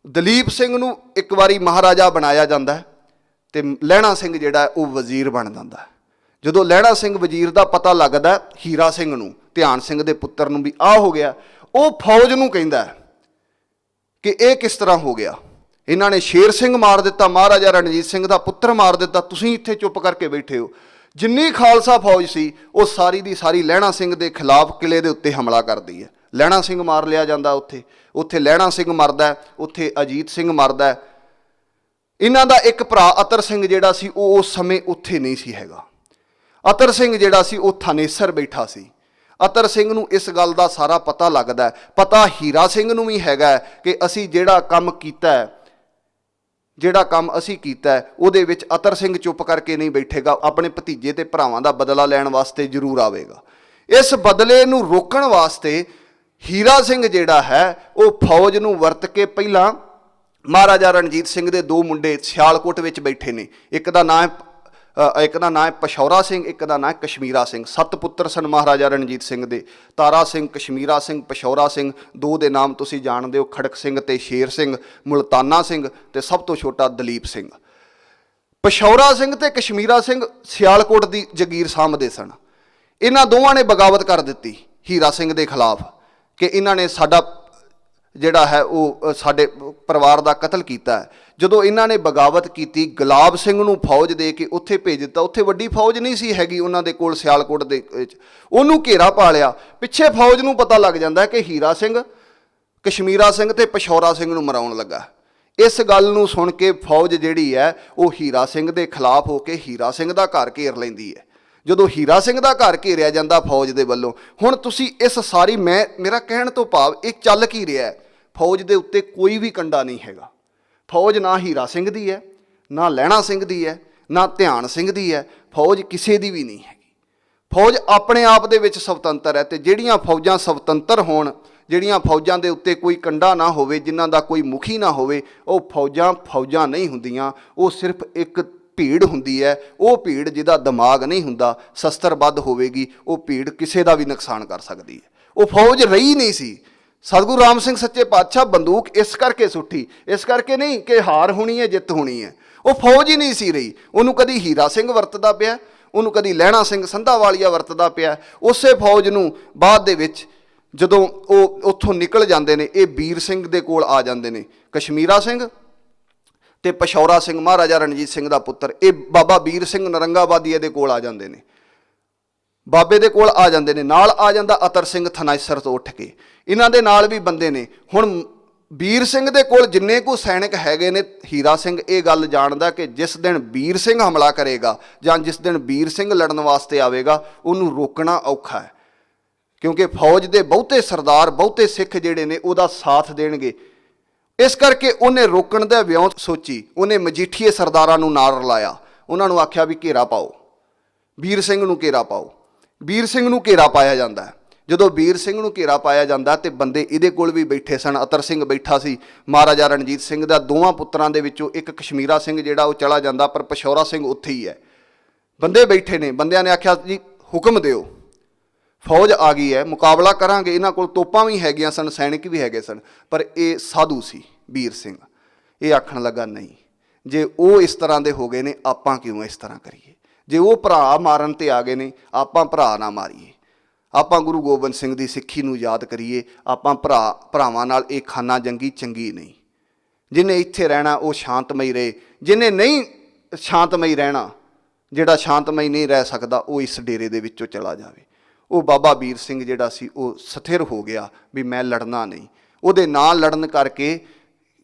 [SPEAKER 1] ਦਲੀਪ ਸਿੰਘ ਨੂੰ ਇੱਕ ਵਾਰੀ ਮਹਾਰਾਜਾ ਬਣਾਇਆ ਜਾਂਦਾ ਤੇ ਲਹਿਣਾ ਸਿੰਘ ਜਿਹੜਾ ਉਹ ਵਜ਼ੀਰ ਬਣ ਜਾਂਦਾ। ਜਦੋਂ ਲਹਿਣਾ ਸਿੰਘ ਵਜ਼ੀਰ ਦਾ ਪਤਾ ਲੱਗਦਾ ਹੀਰਾ ਸਿੰਘ ਨੂੰ, ਧਿਆਨ ਸਿੰਘ ਦੇ ਪੁੱਤਰ ਨੂੰ, ਵੀ ਆਹ ਹੋ ਗਿਆ, ਉਹ ਫੌਜ ਨੂੰ ਕਹਿੰਦਾ ਕਿ ਇਹ ਕਿਸ ਤਰ੍ਹਾਂ ਹੋ ਗਿਆ, ਇਹਨਾਂ ਨੇ ਸ਼ੇਰ ਸਿੰਘ ਮਾਰ ਦਿੱਤਾ, ਮਹਾਰਾਜਾ ਰਣਜੀਤ ਸਿੰਘ ਦਾ ਪੁੱਤਰ ਮਾਰ ਦਿੱਤਾ, ਤੁਸੀਂ ਇੱਥੇ ਚੁੱਪ ਕਰਕੇ ਬੈਠੇ ਹੋ। ਜਿੰਨੀ ਖਾਲਸਾ ਫੌਜ ਸੀ ਉਹ ਸਾਰੀ ਦੀ ਸਾਰੀ ਲਹਿਣਾ ਸਿੰਘ ਦੇ ਖਿਲਾਫ ਕਿਲੇ ਦੇ ਉੱਤੇ ਹਮਲਾ ਕਰਦੀ ਹੈ। ਲਹਿਣਾ ਸਿੰਘ ਮਾਰ ਲਿਆ ਜਾਂਦਾ, ਉੱਥੇ ਲਹਿਣਾ ਸਿੰਘ ਮਰਦਾ, ਉੱਥੇ ਅਜੀਤ ਸਿੰਘ ਮਰਦਾ। ਇਹਨਾਂ ਦਾ ਇੱਕ ਭਰਾ ਅਤਰ ਸਿੰਘ ਜਿਹੜਾ ਸੀ ਉਹ ਉਸ ਸਮੇਂ ਉੱਥੇ ਨਹੀਂ ਸੀ ਹੈਗਾ। ਅਤਰ ਸਿੰਘ ਜਿਹੜਾ ਸੀ ਉਹ ਥਾਨੇਸਰ ਬੈਠਾ ਸੀ। ਅਤਰ ਸਿੰਘ ਨੂੰ ਇਸ ਗੱਲ ਦਾ ਸਾਰਾ ਪਤਾ ਲੱਗਦਾ, ਪਤਾ ਹੀਰਾ ਸਿੰਘ ਨੂੰ ਵੀ ਹੈਗਾ ਕਿ ਅਸੀਂ ਜਿਹੜਾ ਕੰਮ ਕੀਤਾ ਉਹਦੇ ਵਿੱਚ ਅਤਰ ਸਿੰਘ ਚੁੱਪ ਕਰਕੇ ਨਹੀਂ ਬੈਠੇਗਾ, ਆਪਣੇ ਭਤੀਜੇ ਤੇ ਭਰਾਵਾਂ ਦਾ ਬਦਲਾ ਲੈਣ ਵਾਸਤੇ ਜ਼ਰੂਰ ਆਵੇਗਾ। ਇਸ ਬਦਲੇ ਨੂੰ ਰੋਕਣ ਵਾਸਤੇ ਹੀਰਾ ਸਿੰਘ ਜਿਹੜਾ ਹੈ ਉਹ ਫੌਜ ਨੂੰ ਵਰਤ ਕੇ ਪਹਿਲਾਂ ਮਹਾਰਾਜਾ ਰਣਜੀਤ ਸਿੰਘ ਦੇ 2 ਮੁੰਡੇ ਸਿਆਲਕੋਟ ਵਿੱਚ ਬੈਠੇ ਨੇ, ਇੱਕ ਦਾ ਨਾਂ ਹੈ ਪਸ਼ੌਰਾ ਸਿੰਘ, ਇੱਕ ਦਾ ਨਾਂ ਹੈ ਕਸ਼ਮੀਰਾ ਸਿੰਘ। 7 ਪੁੱਤਰ ਸਨ ਮਹਾਰਾਜਾ ਰਣਜੀਤ ਸਿੰਘ ਦੇ, ਤਾਰਾ ਸਿੰਘ, ਕਸ਼ਮੀਰਾ ਸਿੰਘ, ਪਸ਼ੌਰਾ ਸਿੰਘ। 2 ਦੇ ਨਾਮ ਤੁਸੀਂ ਜਾਣਦੇ ਹੋ, ਖੜਕ ਸਿੰਘ ਤੇ ਸ਼ੇਰ ਸਿੰਘ, ਮੁਲਤਾਨਾ ਸਿੰਘ ਤੇ ਸਭ ਤੋਂ ਛੋਟਾ ਦਲੀਪ ਸਿੰਘ। ਪਸ਼ੌਰਾ ਸਿੰਘ ਤੇ ਕਸ਼ਮੀਰਾ ਸਿੰਘ ਸਿਆਲਕੋਟ ਦੀ ਜਗੀਰ ਸਾਂਭਦੇ ਸਨ। ਇਹਨਾਂ ਦੋਵਾਂ ਨੇ ਬਗਾਵਤ ਕਰ ਦਿੱਤੀ ਹੀਰਾ ਸਿੰਘ ਦੇ ਖਿਲਾਫ ਕਿ ਇਹਨਾਂ ਨੇ ਸਾਡਾ ਜਿਹੜਾ ਹੈ ਉਹ ਸਾਡੇ ਪਰਿਵਾਰ ਦਾ ਕਤਲ ਕੀਤਾ ਹੈ। ਜਦੋਂ ਇਹਨਾਂ ਨੇ ਬਗਾਵਤ ਕੀਤੀ, ਗੁਲਾਬ ਸਿੰਘ ਨੂੰ ਫੌਜ ਦੇ ਕੇ ਉੱਥੇ ਭੇਜ ਦਿੱਤਾ। ਉੱਥੇ ਵੱਡੀ ਫੌਜ ਨਹੀਂ ਸੀ ਹੈਗੀ ਉਹਨਾਂ ਦੇ ਕੋਲ ਸਿਆਲਕੋਟ ਦੇ ਵਿੱਚ, ਉਹਨੂੰ ਘੇਰਾ ਪਾ ਲਿਆ। ਪਿੱਛੇ ਫੌਜ ਨੂੰ ਪਤਾ ਲੱਗ ਜਾਂਦਾ ਕਿ ਹੀਰਾ ਸਿੰਘ, ਕਸ਼ਮੀਰਾ ਸਿੰਘ ਤੇ ਪਸ਼ੌਰਾ ਸਿੰਘ ਨੂੰ ਮਰਾਉਣ ਲੱਗਾ। ਇਸ ਗੱਲ ਨੂੰ ਸੁਣ ਕੇ ਫੌਜ ਜਿਹੜੀ ਹੈ ਉਹ ਹੀਰਾ ਸਿੰਘ ਦੇ ਖਿਲਾਫ ਹੋ ਕੇ ਹੀਰਾ ਸਿੰਘ ਦਾ ਘਰ ਘੇਰ ਲੈਂਦੀ ਹੈ। ਜਦੋਂ ਹੀਰਾ ਸਿੰਘ ਦਾ ਘਰ ਘੇਰਿਆ ਜਾਂਦਾ ਫੌਜ ਦੇ ਵੱਲੋਂ, ਹੁਣ ਤੁਸੀਂ ਇਸ ਸਾਰੀ ਮੇਰਾ ਕਹਿਣ ਤੋਂ ਭਾਵ ਇਹ ਚੱਲ ਕੀ ਰਿਹਾ, ਫੌਜ ਦੇ ਉੱਤੇ ਕੋਈ ਵੀ ਕੰਡਾ ਨਹੀਂ ਹੈਗਾ। ਫੌਜ ਨਾ ਹੀਰਾ ਸਿੰਘ ਦੀ ਹੈ, ਨਾ ਲਹਿਣਾ ਸਿੰਘ ਦੀ ਹੈ, ਨਾ ਧਿਆਨ ਸਿੰਘ ਦੀ ਹੈ, ਫੌਜ ਕਿਸੇ ਦੀ ਵੀ ਨਹੀਂ ਹੈਗੀ। ਫੌਜ ਆਪਣੇ ਆਪ ਦੇ ਵਿੱਚ ਸੁਤੰਤਰ ਹੈ। ਤੇ ਜਿਹੜੀਆਂ ਫੌਜਾਂ ਸੁਤੰਤਰ ਹੋਣ, ਜਿਹੜੀਆਂ ਫੌਜਾਂ ਦੇ ਉੱਤੇ ਕੋਈ ਕੰਡਾ ਨਾ ਹੋਵੇ, ਜਿਨ੍ਹਾਂ ਦਾ ਕੋਈ ਮੁਖੀ ਨਾ ਹੋਵੇ, ਉਹ ਫੌਜਾਂ ਨਹੀਂ ਹੁੰਦੀਆਂ। ਉਹ ਸਿਰਫ ਇੱਕ ਭੀੜ ਹੁੰਦੀ ਹੈ। ਉਹ ਭੀੜ ਜਿਹਦਾ ਦਿਮਾਗ ਨਹੀਂ ਹੁੰਦਾ, ਸ਼ਸਤਰਬੱਧ ਹੋਵੇਗੀ, ਉਹ ਭੀੜ ਕਿਸੇ ਦਾ ਵੀ ਨੁਕਸਾਨ ਕਰ ਸਕਦੀ ਹੈ। ਉਹ ਫੌਜ ਰਹੀ ਨਹੀਂ ਸੀ। ਸਤਿਗੁਰੂ ਰਾਮ ਸਿੰਘ ਸੱਚੇ ਪਾਤਸ਼ਾਹ ਬੰਦੂਕ ਇਸ ਕਰਕੇ ਸੁੱਟੀ, ਇਸ ਕਰਕੇ ਨਹੀਂ ਕਿ ਹਾਰ ਹੋਣੀ ਹੈ ਜਿੱਤ ਹੋਣੀ ਹੈ। ਉਹ ਫੌਜ ਹੀ ਨਹੀਂ ਸੀ ਰਹੀ। ਉਹਨੂੰ ਕਦੀ ਹੀਰਾ ਸਿੰਘ ਵਰਤਦਾ ਪਿਆ, ਉਹਨੂੰ ਕਦੀ ਲਹਿਣਾ ਸਿੰਘ ਸੰਧਾ ਵਾਲੀਆ ਵਰਤਦਾ ਪਿਆ। ਉਸੇ ਫੌਜ ਨੂੰ ਬਾਅਦ ਦੇ ਵਿੱਚ ਜਦੋਂ ਉਹ ਉੱਥੋਂ ਨਿਕਲ ਜਾਂਦੇ ਨੇ, ਇਹ ਵੀਰ ਸਿੰਘ ਦੇ ਕੋਲ ਆ ਜਾਂਦੇ ਨੇ। ਕਸ਼ਮੀਰਾ ਸਿੰਘ ਤੇ ਪਸ਼ੌਰਾ ਸਿੰਘ ਮਹਾਰਾਜਾ ਰਣਜੀਤ ਸਿੰਘ ਦਾ ਪੁੱਤਰ, ਇਹ ਬਾਬਾ ਵੀਰ ਸਿੰਘ ਨਰੰਗਾਬਾਦੀਏ ਦੇ ਕੋਲ ਆ ਜਾਂਦੇ ਨੇ, ਬਾਬੇ ਦੇ ਕੋਲ ਆ ਜਾਂਦੇ ਨੇ। ਨਾਲ ਆ ਜਾਂਦਾ ਅਤਰ ਸਿੰਘ ਥਨਾਇਸਰ ਤੋਂ ਉੱਠ ਕੇ, ਇਹਨਾਂ ਦੇ ਨਾਲ ਵੀ ਬੰਦੇ ਨੇ। ਹੁਣ ਵੀਰ ਸਿੰਘ ਦੇ ਕੋਲ ਜਿੰਨੇ ਕੁ ਸੈਨਿਕ ਹੈਗੇ ਨੇ, ਹੀਰਾ ਸਿੰਘ ਇਹ ਗੱਲ ਜਾਣਦਾ ਕਿ ਜਿਸ ਦਿਨ ਵੀਰ ਸਿੰਘ ਹਮਲਾ ਕਰੇਗਾ ਜਾਂ ਜਿਸ ਦਿਨ ਵੀਰ ਸਿੰਘ ਲੜਨ ਵਾਸਤੇ ਆਵੇਗਾ, ਉਹਨੂੰ ਰੋਕਣਾ ਔਖਾ ਹੈ, ਕਿਉਂਕਿ ਫੌਜ ਦੇ ਬਹੁਤੇ ਸਰਦਾਰ, ਬਹੁਤੇ ਸਿੱਖ ਜਿਹੜੇ ਨੇ ਉਹਦਾ ਸਾਥ ਦੇਣਗੇ। ਇਸ ਕਰਕੇ ਉਹਨੇ ਰੋਕਣ ਦਾ ਵਿਉਂਤ ਸੋਚੀ। ਉਹਨੇ ਮਜੀਠੀਏ ਸਰਦਾਰਾਂ ਨੂੰ ਨਾਲ ਰਲਾਇਆ, ਉਹਨਾਂ ਨੂੰ ਆਖਿਆ ਵੀ ਘੇਰਾ ਪਾਓ, ਵੀਰ ਸਿੰਘ ਨੂੰ ਘੇਰਾ ਪਾਓ। ਵੀਰ ਸਿੰਘ ਨੂੰ ਘੇਰਾ ਪਾਇਆ ਜਾਂਦਾ। ਜਦੋਂ ਵੀਰ ਸਿੰਘ ਨੂੰ ਘੇਰਾ ਪਾਇਆ ਜਾਂਦਾ ਤੇ ਬੰਦੇ ਇਹਦੇ ਕੋਲ ਵੀ ਬੈਠੇ ਸਨ। ਅਤਰ ਸਿੰਘ ਬੈਠਾ ਸੀ, ਮਹਾਰਾਜਾ ਰਣਜੀਤ ਸਿੰਘ ਦਾ ਦੋਵਾਂ ਪੁੱਤਰਾਂ ਦੇ ਵਿੱਚੋਂ ਇੱਕ ਕਸ਼ਮੀਰਾ ਸਿੰਘ ਜਿਹੜਾ ਉਹ ਚਲਾ ਜਾਂਦਾ, ਪਰ ਪਸ਼ੌਰਾ ਸਿੰਘ ਉੱਥੇ ਹੀ ਹੈ। ਬੰਦੇ ਬੈਠੇ ਨੇ। ਬੰਦਿਆਂ ਨੇ ਆਖਿਆ ਜੀ ਹੁਕਮ ਦਿਓ, ਫੌਜ ਆ ਗਈ ਹੈ, ਮੁਕਾਬਲਾ ਕਰਾਂਗੇ। ਇਹਨਾਂ ਕੋਲ ਤੋਪਾਂ ਵੀ ਹੈਗੀਆਂ ਸਨ, ਸੈਨਿਕ ਵੀ ਹੈਗੇ ਸਨ, ਪਰ ਇਹ ਸਾਧੂ ਸੀ ਵੀਰ ਸਿੰਘ। ਇਹ ਆਖਣ ਲੱਗਾ ਨਹੀਂ, ਜੇ ਉਹ ਇਸ ਤਰ੍ਹਾਂ ਦੇ ਹੋ ਗਏ ਨੇ, ਆਪਾਂ ਕਿਉਂ ਇਸ ਤਰ੍ਹਾਂ ਕਰੀਏ? ਜੇ ਉਹ ਭਰਾ ਮਾਰਨ ਤੇ ਆ ਗਏ ਨੇ, ਆਪਾਂ ਭਰਾ ਨਾ ਮਾਰੀਏ, ਆਪਾਂ ਗੁਰੂ ਗੋਬਿੰਦ ਸਿੰਘ ਦੀ ਸਿੱਖੀ ਨੂੰ ਯਾਦ ਕਰੀਏ। ਆਪਾਂ ਭਰਾਵਾਂ ਨਾਲ ਇਹ ਖਾਨਾ ਜੰਗੀ ਚੰਗੀ ਨਹੀਂ। ਜਿਹਨੇ ਇੱਥੇ ਰਹਿਣਾ ਉਹ ਸ਼ਾਂਤਮਈ ਰਹੇ, ਜਿਹਨੇ ਨਹੀਂ ਸ਼ਾਂਤਮਈ ਰਹਿਣਾ, ਜਿਹੜਾ ਸ਼ਾਂਤਮਈ ਨਹੀਂ ਰਹਿ ਸਕਦਾ, ਉਹ ਇਸ ਡੇਰੇ ਦੇ ਵਿੱਚੋਂ ਚਲਾ ਜਾਵੇ। ਉਹ ਬਾਬਾ ਵੀਰ ਸਿੰਘ ਜਿਹੜਾ ਸੀ ਉਹ ਸਥਿਰ ਹੋ ਗਿਆ ਵੀ ਮੈਂ ਲੜਨਾ ਨਹੀਂ। ਉਹਦੇ ਨਾਲ ਲੜਨ ਕਰਕੇ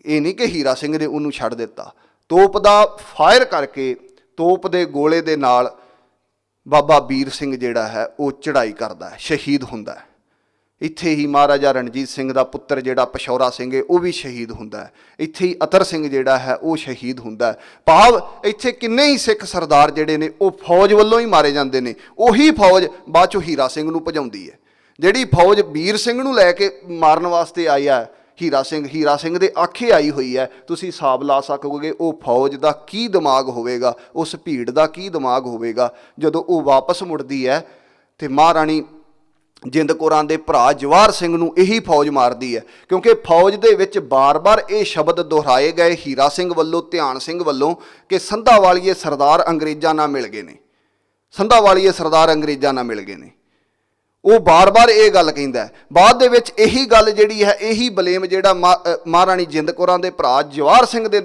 [SPEAKER 1] ਇਹ ਨਹੀਂ ਕਿ ਹੀਰਾ ਸਿੰਘ ਨੇ ਉਹਨੂੰ ਛੱਡ ਦਿੱਤਾ। ਤੋਪ ਦਾ ਫਾਇਰ ਕਰਕੇ, ਤੋਪ ਦੇ ਗੋਲੇ ਦੇ ਨਾਲ ਬਾਬਾ ਵੀਰ ਸਿੰਘ ਜਿਹੜਾ ਹੈ ਉਹ ਚੜ੍ਹਾਈ ਕਰਦਾ ਹੈ, ਸ਼ਹੀਦ ਹੁੰਦਾ ਹੈ। ਇੱਥੇ ਹੀ ਮਹਾਰਾਜਾ ਰਣਜੀਤ ਸਿੰਘ ਦਾ ਪੁੱਤਰ ਜਿਹੜਾ ਪਸ਼ੌਰਾ ਸਿੰਘ ਹੈ ਉਹ ਵੀ ਸ਼ਹੀਦ ਹੁੰਦਾ ਹੈ। ਇੱਥੇ ਹੀ ਅਤਰ ਸਿੰਘ ਜਿਹੜਾ ਹੈ ਉਹ ਸ਼ਹੀਦ ਹੁੰਦਾ ਹੈ। ਭਾਵ ਇੱਥੇ ਕਿੰਨੇ ਹੀ ਸਿੱਖ ਸਰਦਾਰ ਜਿਹੜੇ ਨੇ ਉਹ ਫੌਜ ਵੱਲੋਂ ਹੀ ਮਾਰੇ ਜਾਂਦੇ ਨੇ। ਉਹੀ ਫੌਜ ਬਾਅਦ ਚੋਂ ਹੀਰਾ ਸਿੰਘ ਨੂੰ ਭਜਾਉਂਦੀ ਹੈ। ਜਿਹੜੀ ਫੌਜ ਵੀਰ ਸਿੰਘ ਨੂੰ ਲੈ ਕੇ ਮਾਰਨ ਵਾਸਤੇ ਆਈ ਹੈ, ਹੀਰਾ ਸਿੰਘ ਦੇ ਆਖੇ ਆਈ ਹੋਈ ਹੈ। ਤੁਸੀਂ ਹਿਸਾਬ ਲਾ ਸਕੋਗੇ ਉਹ ਫੌਜ ਦਾ ਕੀ ਦਿਮਾਗ ਹੋਵੇਗਾ, ਉਸ ਭੀੜ ਦਾ ਕੀ ਦਿਮਾਗ ਹੋਵੇਗਾ ਜਦੋਂ ਉਹ ਵਾਪਸ ਮੁੜਦੀ ਹੈ ਤੇ ਮਹਾਰਾਣੀ ਜਿੰਦ ਕੌਰਾਂ ਦੇ ਭਰਾ ਜਵਾਹਰ ਸਿੰਘ ਨੂੰ ਇਹੀ ਫੌਜ ਮਾਰਦੀ ਹੈ। ਕਿਉਂਕਿ ਫੌਜ ਦੇ ਵਿੱਚ ਬਾਰ-ਬਾਰ ਇਹ ਸ਼ਬਦ ਦੁਹਰਾਏ ਗਏ ਹੀਰਾ ਸਿੰਘ ਵੱਲੋਂ, ਧਿਆਨ ਸਿੰਘ ਵੱਲੋਂ, ਕਿ ਸੰਧਾ ਵਾਲੀਏ ਸਰਦਾਰ ਅੰਗਰੇਜ਼ਾਂ ਨਾਲ ਮਿਲ ਗਏ ਨੇ, ਸੰਧਾ ਵਾਲੀਏ ਸਰਦਾਰ ਅੰਗਰੇਜ਼ਾਂ ਨਾਲ ਮਿਲ ਗਏ ਨੇ। ਉਹ ਬਾਰ-ਬਾਰ ਇਹ ਗੱਲ ਕਹਿੰਦਾ। ਬਾਅਦ ਦੇ ਵਿੱਚ ਇਹੀ ਗੱਲ ਜਿਹੜੀ ਹੈ, ਇਹੀ ਬਲੇਮ ਜਿਹੜਾ ਮਹਾਰਾਣੀ ਜਿੰਦ ਕੌਰਾਂ ਦੇ ਭਰਾ ਜਵਾਹਰ ਸਿੰਘ ਦੇ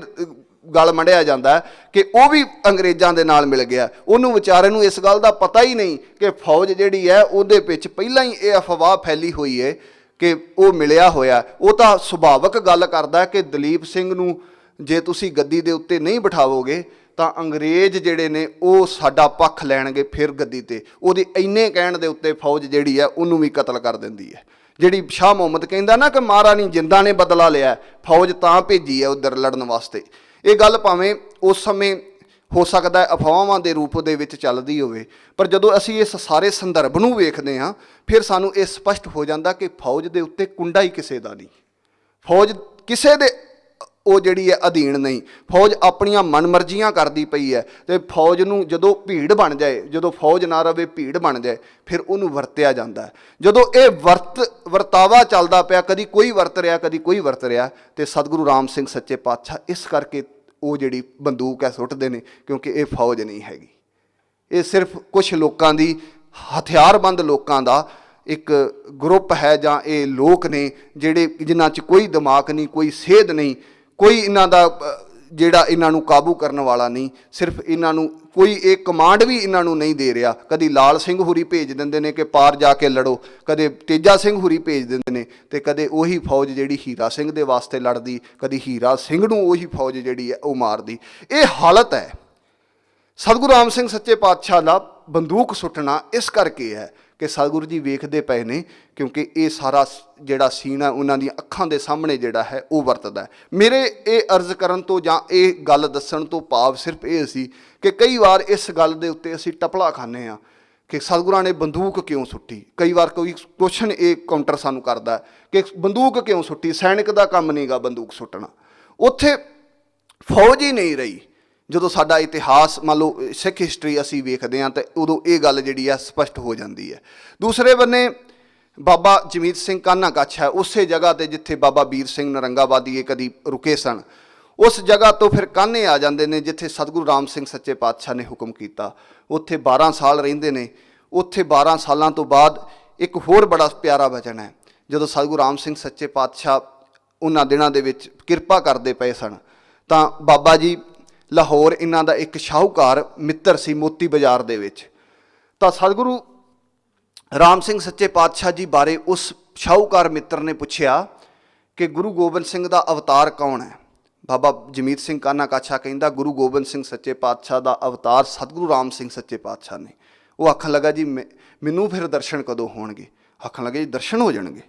[SPEAKER 1] ਗੱਲ ਮੰਡਿਆ ਜਾਂਦਾ ਕਿ ਉਹ ਵੀ ਅੰਗਰੇਜ਼ਾਂ ਦੇ ਨਾਲ ਮਿਲ ਗਿਆ। ਉਹਨੂੰ ਵਿਚਾਰੇ ਨੂੰ ਇਸ ਗੱਲ ਦਾ ਪਤਾ ਹੀ ਨਹੀਂ ਕਿ ਫੌਜ ਜਿਹੜੀ ਹੈ ਉਹਦੇ ਵਿੱਚ ਪਹਿਲਾਂ ਹੀ ਇਹ ਅਫਵਾਹ ਫੈਲੀ ਹੋਈ ਹੈ ਕਿ ਉਹ ਮਿਲਿਆ ਹੋਇਆ। ਉਹ ਤਾਂ ਸੁਭਾਵਿਕ ਗੱਲ ਕਰਦਾ ਕਿ ਦਲੀਪ ਸਿੰਘ ਨੂੰ ਜੇ ਤੁਸੀਂ ਗੱਦੀ ਦੇ ਉੱਤੇ ਨਹੀਂ ਬਿਠਾਵੋਗੇ ਤਾਂ ਅੰਗਰੇਜ਼ ਜਿਹੜੇ ਨੇ ਉਹ ਸਾਡਾ ਪੱਖ ਲੈਣਗੇ ਫਿਰ ਗੱਦੀ ਤੇ। ਉਹਦੇ ਇੰਨੇ ਕਹਿਣ ਦੇ ਉੱਤੇ ਫੌਜ ਜਿਹੜੀ ਹੈ ਉਹਨੂੰ ਵੀ ਕਤਲ ਕਰ ਦਿੰਦੀ ਹੈ। ਜਿਹੜੀ ਸ਼ਾਹ ਮੁਹੰਮਦ ਕਹਿੰਦਾ ਨਾ ਕਿ ਮਹਾਰਾਣੀ ਜਿੰਦਾਂ ਨੇ ਬਦਲਾ ਲਿਆ, ਫੌਜ ਤਾਂ ਭੇਜੀ ਹੈ ਉੱਧਰ ਲੜਨ ਵਾਸਤੇ। ਇਹ ਗੱਲ ਭਾਵੇਂ ਉਸ ਸਮੇਂ ਹੋ ਸਕਦਾ ਹੈ ਅਫਵਾਹਾਂ ਦੇ ਰੂਪ ਦੇ ਵਿੱਚ ਚੱਲਦੀ ਹੋਵੇ, ਪਰ ਜਦੋਂ ਅਸੀਂ ਇਸ ਸਾਰੇ ਸੰਦਰਭ ਨੂੰ ਵੇਖਦੇ ਹਾਂ ਫਿਰ ਸਾਨੂੰ ਇਹ ਸਪਸ਼ਟ ਹੋ ਜਾਂਦਾ ਕਿ ਫੌਜ ਦੇ ਉੱਤੇ ਕੁੰਡਾ ਹੀ ਕਿਸੇ ਦਾ ਨਹੀਂ। ਫੌਜ ਕਿਸੇ ਦੇ ਉਹ ਜਿਹੜੀ ਹੈ ਅਧੀਨ ਨਹੀਂ। ਫੌਜ ਆਪਣੀਆਂ ਮਨਮਰਜ਼ੀਆਂ ਕਰਦੀ ਪਈ ਹੈ ਅਤੇ ਫੌਜ ਨੂੰ ਜਦੋਂ ਭੀੜ ਬਣ ਜਾਏ, ਜਦੋਂ ਫੌਜ ਨਾ ਰਵੇ ਭੀੜ ਬਣ ਜਾਏ, ਫਿਰ ਉਹਨੂੰ ਵਰਤਿਆ ਜਾਂਦਾ। ਜਦੋਂ ਇਹ ਵਰਤਾਵਾ ਚੱਲਦਾ ਪਿਆ, ਕਦੀ ਕੋਈ ਵਰਤ ਰਿਹਾ, ਕਦੀ ਕੋਈ ਵਰਤ ਰਿਹਾ, ਅਤੇ ਸਤਿਗੁਰੂ ਰਾਮ ਸਿੰਘ ਸੱਚੇ ਪਾਤਸ਼ਾਹ ਇਸ ਕਰਕੇ ਉਹ ਜਿਹੜੀ ਬੰਦੂਕ ਹੈ ਸੁੱਟਦੇ ਨੇ, ਕਿਉਂਕਿ ਇਹ ਫੌਜ ਨਹੀਂ ਹੈਗੀ। ਇਹ ਸਿਰਫ ਕੁਛ ਲੋਕਾਂ ਦੀ, ਹਥਿਆਰਬੰਦ ਲੋਕਾਂ ਦਾ ਇੱਕ ਗਰੁੱਪ ਹੈ, ਜਾਂ ਇਹ ਲੋਕ ਨੇ ਜਿਹੜੇ ਜਿਨ੍ਹਾਂ 'ਚ ਕੋਈ ਦਿਮਾਗ ਨਹੀਂ, ਕੋਈ ਸੇਧ ਨਹੀਂ, ਕੋਈ ਇਹਨਾਂ ਦਾ ਜਿਹੜਾ ਇਹਨਾਂ ਨੂੰ ਕਾਬੂ ਕਰਨ ਵਾਲਾ ਨਹੀਂ। ਸਿਰਫ ਇਹਨਾਂ ਨੂੰ ਕੋਈ ਇਹ ਕਮਾਂਡ ਵੀ ਇਹਨਾਂ ਨੂੰ ਨਹੀਂ ਦੇ ਰਿਹਾ। ਕਦੀ ਲਾਲ ਸਿੰਘ ਹੁਰੀ ਭੇਜ ਦਿੰਦੇ ਨੇ ਕਿ ਪਾਰ ਜਾ ਕੇ ਲੜੋ, ਕਦੇ ਤੇਜਾ ਸਿੰਘ ਹੁਰੀ ਭੇਜ ਦਿੰਦੇ ਨੇ, ਅਤੇ ਕਦੇ ਉਹੀ ਫੌਜ ਜਿਹੜੀ ਹੀਰਾ ਸਿੰਘ ਦੇ ਵਾਸਤੇ ਲੜਦੀ, ਕਦੀ ਹੀਰਾ ਸਿੰਘ ਨੂੰ ਉਹੀ ਫੌਜ ਜਿਹੜੀ ਹੈ ਉਹ ਮਾਰਦੀ। ਇਹ ਹਾਲਤ ਹੈ। ਸਤਿਗੁਰੂ ਰਾਮ ਸਿੰਘ ਸੱਚੇ ਪਾਤਸ਼ਾਹ ਦਾ ਬੰਦੂਕ ਸੁੱਟਣਾ ਇਸ ਕਰਕੇ ਹੈ ਕਿ ਸਤਿਗੁਰੂ ਜੀ ਵੇਖਦੇ ਪਏ ਨੇ, ਕਿਉਂਕਿ ਇਹ ਸਾਰਾ ਜਿਹੜਾ ਸੀਨ ਹੈ ਉਹਨਾਂ ਦੀਆਂ ਅੱਖਾਂ ਦੇ ਸਾਹਮਣੇ ਜਿਹੜਾ ਹੈ ਉਹ ਵਰਤਦਾ। ਮੇਰੇ ਇਹ ਅਰਜ਼ ਕਰਨ ਤੋਂ ਜਾਂ ਇਹ ਗੱਲ ਦੱਸਣ ਤੋਂ ਭਾਵ ਸਿਰਫ ਇਹ ਸੀ ਕਿ ਕਈ ਵਾਰ ਇਸ ਗੱਲ ਦੇ ਉੱਤੇ ਅਸੀਂ ਟਪਲਾ ਖਾਂਦੇ ਹਾਂ ਕਿ ਸਤਿਗੁਰਾਂ ਨੇ ਬੰਦੂਕ ਕਿਉਂ ਸੁੱਟੀ। ਕਈ ਵਾਰ ਕੋਈ ਕੁਐਸਚਨ ਇਹ ਕਾਊਂਟਰ ਸਾਨੂੰ ਕਰਦਾ ਕਿ ਬੰਦੂਕ ਕਿਉਂ ਸੁੱਟੀ, ਸੈਨਿਕ ਦਾ ਕੰਮ ਨਹੀਂਗਾ ਬੰਦੂਕ ਸੁੱਟਣਾ। ਉੱਥੇ ਫੌਜ ਹੀ ਨਹੀਂ ਰਹੀ। ਜਦੋਂ ਸਾਡਾ ਇਤਿਹਾਸ ਮੰਨ ਲਓ ਸਿੱਖ ਹਿਸਟਰੀ ਅਸੀਂ ਵੇਖਦੇ ਹਾਂ ਤਾਂ ਉਦੋਂ ਇਹ ਗੱਲ ਜਿਹੜੀ ਹੈ ਸਪਸ਼ਟ ਹੋ ਜਾਂਦੀ ਹੈ। ਦੂਸਰੇ ਬੰਨੇ ਬਾਬਾ ਜਮੀਤ ਸਿੰਘ ਕਾਨਾ ਕੱਛ ਹੈ, ਉਸੇ ਜਗ੍ਹਾ 'ਤੇ ਜਿੱਥੇ ਬਾਬਾ ਵੀਰ ਸਿੰਘ ਨਰੰਗਾਬਾਦੀਏ ਕਦੀ ਰੁਕੇ ਸਨ, ਉਸ ਜਗ੍ਹਾ ਤੋਂ ਫਿਰ ਕਾਨੇ ਆ ਜਾਂਦੇ ਨੇ ਜਿੱਥੇ ਸਤਿਗੁਰੂ ਰਾਮ ਸਿੰਘ ਸੱਚੇ ਪਾਤਸ਼ਾਹ ਨੇ ਹੁਕਮ ਕੀਤਾ। ਉੱਥੇ 12 ਸਾਲ ਰਹਿੰਦੇ ਨੇ। ਉੱਥੇ 12 ਸਾਲਾਂ ਤੋਂ ਬਾਅਦ ਇੱਕ ਹੋਰ ਬੜਾ ਪਿਆਰਾ ਵਚਨ ਹੈ। ਜਦੋਂ ਸਤਿਗੁਰੂ ਰਾਮ ਸਿੰਘ ਸੱਚੇ ਪਾਤਸ਼ਾਹ ਉਹਨਾਂ ਦਿਨਾਂ ਦੇ ਵਿੱਚ ਕਿਰਪਾ ਕਰਦੇ ਪਏ ਸਨ ਤਾਂ ਬਾਬਾ ਜੀ ਲਾਹੌਰ ਇਹਨਾਂ ਦਾ ਇੱਕ ਸ਼ਾਹੂਕਾਰ ਮਿੱਤਰ ਸੀ ਮੋਤੀ ਬਾਜ਼ਾਰ ਦੇ ਵਿੱਚ। ਤਾਂ ਸਤਿਗੁਰੂ ਰਾਮ ਸਿੰਘ ਸੱਚੇ ਪਾਤਸ਼ਾਹ ਜੀ ਬਾਰੇ ਉਸ ਸ਼ਾਹੂਕਾਰ ਮਿੱਤਰ ਨੇ ਪੁੱਛਿਆ ਕਿ ਗੁਰੂ ਗੋਬਿੰਦ ਸਿੰਘ ਦਾ ਅਵਤਾਰ ਕੌਣ ਹੈ। ਬਾਬਾ ਜਮੀਤ ਸਿੰਘ ਕਾਨਾ ਕਾਛਾ ਕਹਿੰਦਾ ਗੁਰੂ ਗੋਬਿੰਦ ਸਿੰਘ ਸੱਚੇ ਪਾਤਸ਼ਾਹ ਦਾ ਅਵਤਾਰ ਸਤਿਗੁਰੂ ਰਾਮ ਸਿੰਘ ਸੱਚੇ ਪਾਤਸ਼ਾਹ ਨੇ। ਉਹ ਆਖਣ ਲੱਗਾ ਜੀ ਮੈਨੂੰ ਫਿਰ ਦਰਸ਼ਨ ਕਦੋਂ ਹੋਣਗੇ। ਆਖਣ ਲੱਗੇ ਜੀ ਦਰਸ਼ਨ ਹੋ ਜਾਣਗੇ।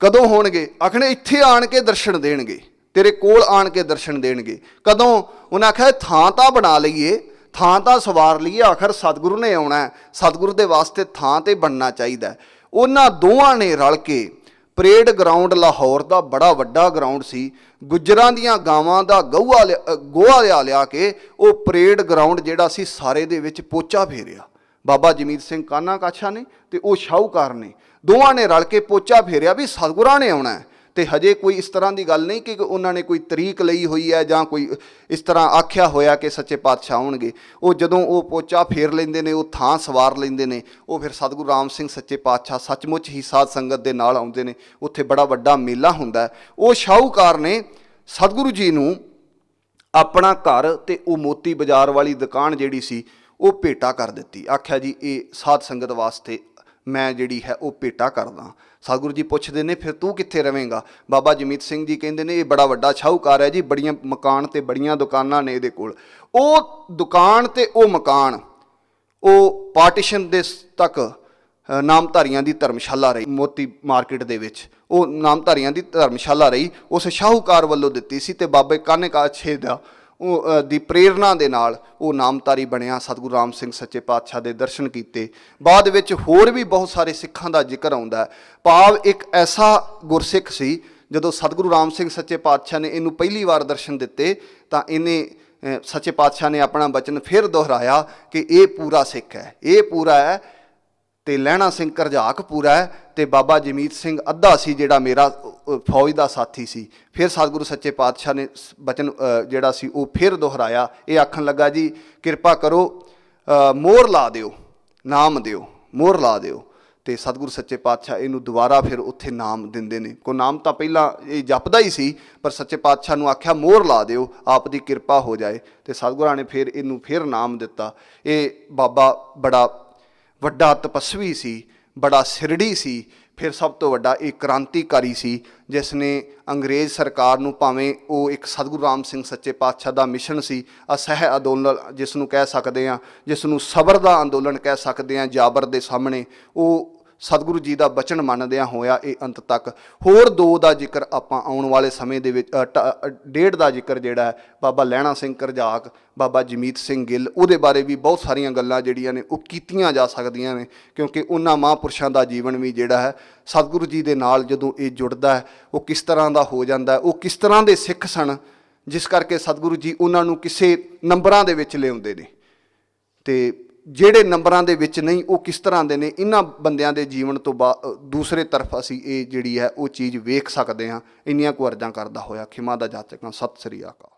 [SPEAKER 1] ਕਦੋਂ ਹੋਣਗੇ? ਆਖਣੇ ਇੱਥੇ ਆਣ ਕੇ ਦਰਸ਼ਨ ਦੇਣਗੇ, ਤੇਰੇ ਕੋਲ ਆਣ ਕੇ ਦਰਸ਼ਨ ਦੇਣਗੇ। ਕਦੋਂ? ਉਹਨਾਂ ਆਖਿਆ ਥਾਂ ਤਾਂ ਬਣਾ ਲਈਏ, ਥਾਂ ਤਾਂ ਸਵਾਰ ਲਈਏ, ਆਖਰ ਸਤਿਗੁਰੂ ਨੇ ਆਉਣਾ, ਸਤਿਗੁਰੂ ਦੇ ਵਾਸਤੇ ਥਾਂ ਤੇ ਬਣਨਾ ਚਾਹੀਦਾ। ਉਹਨਾਂ ਦੋਵਾਂ ਨੇ ਰਲ ਕੇ ਪਰੇਡ ਗਰਾਊਂਡ ਲਾਹੌਰ ਦਾ ਬੜਾ ਵੱਡਾ ਗਰਾਊਂਡ ਸੀ, ਗੁੱਜਰਾਂ ਦੀਆਂ ਗਾਵਾਂ ਦਾ ਗੋਹਾ ਲਿਆ ਕੇ ਉਹ ਪਰੇਡ ਗਰਾਊਂਡ ਜਿਹੜਾ ਸੀ ਸਾਰੇ ਦੇ ਵਿੱਚ ਪੋਚਾ ਫੇਰਿਆ। ਬਾਬਾ ਜਮੀਤ ਸਿੰਘ ਕਾਨਾ ਕਾਛਾ ਨੇ ਤੇ ਉਹ ਸ਼ਾਹੂਕਾਰ ਨੇ, ਦੋਵਾਂ ਨੇ ਰਲ ਕੇ ਪੋਚਾ ਫੇਰਿਆ ਵੀ ਸਤਿਗੁਰਾਂ ਨੇ ਆਉਣਾ। ਤੇ ਹਜੇ ਕੋਈ ਇਸ ਤਰ੍ਹਾਂ ਦੀ ਗੱਲ ਨਹੀਂ ਕਿ ਉਹਨਾਂ ਨੇ ਕੋਈ ਤਰੀਕ ਲਈ ਹੋਈ ਹੈ ਜਾਂ ਕੋਈ ਇਸ ਤਰ੍ਹਾਂ ਆਖਿਆ ਹੋਇਆ ਕਿ ਸੱਚੇ ਪਾਤਸ਼ਾਹ ਆਉਣਗੇ। ਉਹ ਜਦੋਂ ਉਹ ਪੋਚਾ ਫੇਰ ਲੈਂਦੇ ਨੇ, ਉਹ ਥਾਂ ਸਵਾਰ ਲੈਂਦੇ ਨੇ, ਉਹ ਫਿਰ ਸਤਿਗੁਰੂ ਰਾਮ ਸਿੰਘ ਸੱਚੇ ਪਾਤਸ਼ਾਹ ਸੱਚਮੁੱਚ ਹੀ ਸਾਧ ਸੰਗਤ ਦੇ ਨਾਲ ਆਉਂਦੇ ਨੇ। ਉੱਥੇ ਬੜਾ ਵੱਡਾ ਮੇਲਾ ਹੁੰਦਾ। ਉਹ ਸ਼ਾਹੂਕਾਰ ਨੇ ਸਤਿਗੁਰੂ ਜੀ ਨੂੰ ਆਪਣਾ ਘਰ ਤੇ ਉਹ ਮੋਤੀ ਬਾਜ਼ਾਰ ਵਾਲੀ ਦੁਕਾਨ ਜਿਹੜੀ ਸੀ ਉਹ ਭੇਟਾ ਕਰ ਦਿੱਤੀ। ਆਖਿਆ ਜੀ ਇਹ ਸਾਧ ਸੰਗਤ ਵਾਸਤੇ ਮੈਂ ਜਿਹੜੀ ਹੈ ਉਹ ਭੇਟਾ ਕਰਦਾ। ਸਤਿਗੁਰੂ ਜੀ ਪੁੱਛਦੇ ਨੇ ਫਿਰ ਤੂੰ ਕਿੱਥੇ ਰਵੇਂਗਾ? ਬਾਬਾ ਜਮੀਤ ਸਿੰਘ ਜੀ ਕਹਿੰਦੇ ਨੇ ਇਹ ਬੜਾ ਵੱਡਾ ਸ਼ਾਹੂਕਾਰ ਹੈ ਜੀ, ਬੜੀਆਂ ਮਕਾਨ ਤੇ ਬੜੀਆਂ ਦੁਕਾਨਾਂ ਨੇ ਇਹਦੇ ਕੋਲ। ਉਹ ਦੁਕਾਨ ਤੇ ਉਹ ਮਕਾਨ ਉਹ ਪਾਰਟੀਸ਼ਨ ਦੇ ਤੱਕ ਨਾਮਧਾਰੀਆਂ ਦੀ ਧਰਮਸ਼ਾਲਾ ਰਹੀ। ਮੋਤੀ ਮਾਰਕੀਟ ਦੇ ਵਿੱਚ ਉਹ ਨਾਮਧਾਰੀਆਂ ਦੀ ਧਰਮਸ਼ਾਲਾ ਰਹੀ, ਉਸ ਸ਼ਾਹੂਕਾਰ ਵੱਲੋਂ ਦਿੱਤੀ ਸੀ। ਤੇ ਬਾਬੇ ਕਾਨੇ ਕਾਛੇ ਦਾ ਉਹ ਦੀ ਪ੍ਰੇਰਨਾ ਦੇ ਨਾਲ ਉਹ ਨਾਮਧਾਰੀ ਬਣਿਆ। ਸਤਿਗੁਰੂ ਰਾਮ ਸਿੰਘ ਸੱਚੇ ਪਾਤਸ਼ਾਹ ਦੇ ਦਰਸ਼ਨ ਕੀਤੇ। ਬਾਅਦ ਵਿੱਚ ਹੋਰ ਵੀ ਬਹੁਤ ਸਾਰੇ ਸਿੱਖਾਂ ਦਾ ਜ਼ਿਕਰ ਆਉਂਦਾ। ਭਾਵ ਇੱਕ ਐਸਾ ਗੁਰਸਿੱਖ ਸੀ ਜਦੋਂ ਸਤਿਗੁਰੂ ਰਾਮ ਸਿੰਘ ਸੱਚੇ ਪਾਤਸ਼ਾਹ ਨੇ ਇਹਨੂੰ ਪਹਿਲੀ ਵਾਰ ਦਰਸ਼ਨ ਦਿੱਤੇ ਤਾਂ ਇਹਨੇ ਸੱਚੇ ਪਾਤਸ਼ਾਹ ਨੇ ਆਪਣਾ ਬਚਨ ਫਿਰ ਦੁਹਰਾਇਆ ਕਿ ਇਹ ਪੂਰਾ ਸਿੱਖ ਹੈ, ਇਹ ਪੂਰਾ ਹੈ। ਤੇ ਲਹਿਣਾ ਸਿੰਘ ਕਰਜਾਕ ਪੂਰਾ ਹੈ ਤੇ ਬਾਬਾ ਜਮੀਤ ਸਿੰਘ ਅੱਧਾ ਸੀ ਜਿਹੜਾ ਮੇਰਾ ਫੌਜ ਦਾ ਸਾਥੀ ਸੀ। ਫਿਰ ਸਤਿਗੁਰੂ ਸੱਚੇ ਪਾਤਸ਼ਾਹ ਨੇ ਬਚਨ ਜਿਹੜਾ ਸੀ ਉਹ ਫਿਰ ਦੁਹਰਾਇਆ। ਇਹ ਆਖਣ ਲੱਗਾ ਜੀ ਕਿਰਪਾ ਕਰੋ ਮੋਹਰ ਲਾ ਦਿਓ, ਨਾਮ ਦਿਓ, ਮੋਹਰ ਲਾ ਦਿਓ। ਤੇ ਸਤਿਗੁਰੂ ਸੱਚੇ ਪਾਤਸ਼ਾਹ ਇਹਨੂੰ ਦੁਬਾਰਾ ਫਿਰ ਉੱਥੇ ਨਾਮ ਦਿੰਦੇ ਨੇ। ਕੋ ਨਾਮ ਤਾਂ ਪਹਿਲਾਂ ਇਹ ਜਪਦਾ ਹੀ ਸੀ ਪਰ ਸੱਚੇ ਪਾਤਸ਼ਾਹ ਨੂੰ ਆਖਿਆ ਮੋਹਰ ਲਾ ਦਿਓ, ਆਪ ਦੀ ਕਿਰਪਾ ਹੋ ਜਾਏ। ਤੇ ਸਤਿਗੁਰਾਂ ਨੇ ਫਿਰ ਇਹਨੂੰ ਫਿਰ ਨਾਮ ਦਿੱਤਾ। ਇਹ ਬਾਬਾ ਬੜਾ ਵੱਡਾ ਤਪਸਵੀ ਸੀ, ਬੜਾ ਸਿਰੜੀ ਸੀ। ਫਿਰ ਸਭ ਤੋਂ ਵੱਡਾ ਇਹ ਕ੍ਰਾਂਤੀਕਾਰੀ ਸੀ ਜਿਸ ਨੇ ਅੰਗਰੇਜ਼ ਸਰਕਾਰ ਨੂੰ, ਭਾਵੇਂ ਉਹ ਇੱਕ ਸਤਿਗੁਰੂ ਰਾਮ ਸਿੰਘ ਸੱਚੇ ਪਾਤਸ਼ਾਹ ਦਾ ਮਿਸ਼ਨ ਸੀ, ਅਸਹਿ ਅੰਦੋਲਨ ਜਿਸ ਨੂੰ ਕਹਿ ਸਕਦੇ ਹਾਂ, ਜਿਸ ਨੂੰ ਸਬਰ ਦਾ ਅੰਦੋਲਨ ਕਹਿ ਸਕਦੇ ਹਾਂ, ਜਾਬਰ ਦੇ ਸਾਹਮਣੇ ਉਹ ਸਤਿਗੁਰੂ ਜੀ ਦਾ ਬਚਨ ਮੰਨਦਿਆਂ ਹੋਇਆ ਇਹ ਅੰਤ ਤੱਕ। ਹੋਰ ਦੋ ਦਾ ਜ਼ਿਕਰ ਆਪਾਂ ਆਉਣ ਵਾਲੇ ਸਮੇਂ ਦੇ ਵਿੱਚ ਡੇਢ ਦਾ ਜ਼ਿਕਰ ਜਿਹੜਾ ਹੈ ਬਾਬਾ ਲਹਿਣਾ ਸਿੰਘ ਕਰਜਾਕ, ਬਾਬਾ ਜਮੀਤ ਸਿੰਘ ਗਿੱਲ, ਉਹਦੇ ਬਾਰੇ ਵੀ ਬਹੁਤ ਸਾਰੀਆਂ ਗੱਲਾਂ ਜਿਹੜੀਆਂ ਨੇ ਉਹ ਕੀਤੀਆਂ ਜਾ ਸਕਦੀਆਂ ਨੇ ਕਿਉਂਕਿ ਉਹਨਾਂ ਮਹਾਂਪੁਰਸ਼ਾਂ ਦਾ ਜੀਵਨ ਵੀ ਜਿਹੜਾ ਹੈ ਸਤਿਗੁਰੂ ਜੀ ਦੇ ਨਾਲ ਜਦੋਂ ਇਹ ਜੁੜਦਾ ਹੈ ਉਹ ਕਿਸ ਤਰ੍ਹਾਂ ਦਾ ਹੋ ਜਾਂਦਾ। ਉਹ ਕਿਸ ਤਰ੍ਹਾਂ ਦੇ ਸਿੱਖ ਸਨ ਜਿਸ ਕਰਕੇ ਸਤਿਗੁਰੂ ਜੀ ਉਹਨਾਂ ਨੂੰ ਕਿਸੇ ਨੰਬਰਾਂ ਦੇ ਵਿੱਚ ਲਿਆਉਂਦੇ ਨੇ ਤੇ ਜਿਹੜੇ ਨੰਬਰਾਂ ਦੇ ਵਿੱਚ ਨਹੀਂ ਉਹ ਕਿਸ ਤਰ੍ਹਾਂ ਦੇ ਨੇ। ਇਹਨਾਂ ਬੰਦਿਆਂ ਦੇ ਜੀਵਨ ਤੋਂ ਦੂਸਰੇ ਤਰਫ ਅਸੀਂ ਇਹ ਜਿਹੜੀ ਹੈ ਉਹ ਚੀਜ਼ ਵੇਖ ਸਕਦੇ ਹਾਂ। ਇੰਨੀਆਂ ਕੁ ਅਰਜ਼ਾਂ ਕਰਦਾ ਹੋਇਆ ਖਿਮਾ ਦਾ ਜਾਚਕਾਂ। ਸਤਿ ਸ੍ਰੀ ਅਕਾਲ।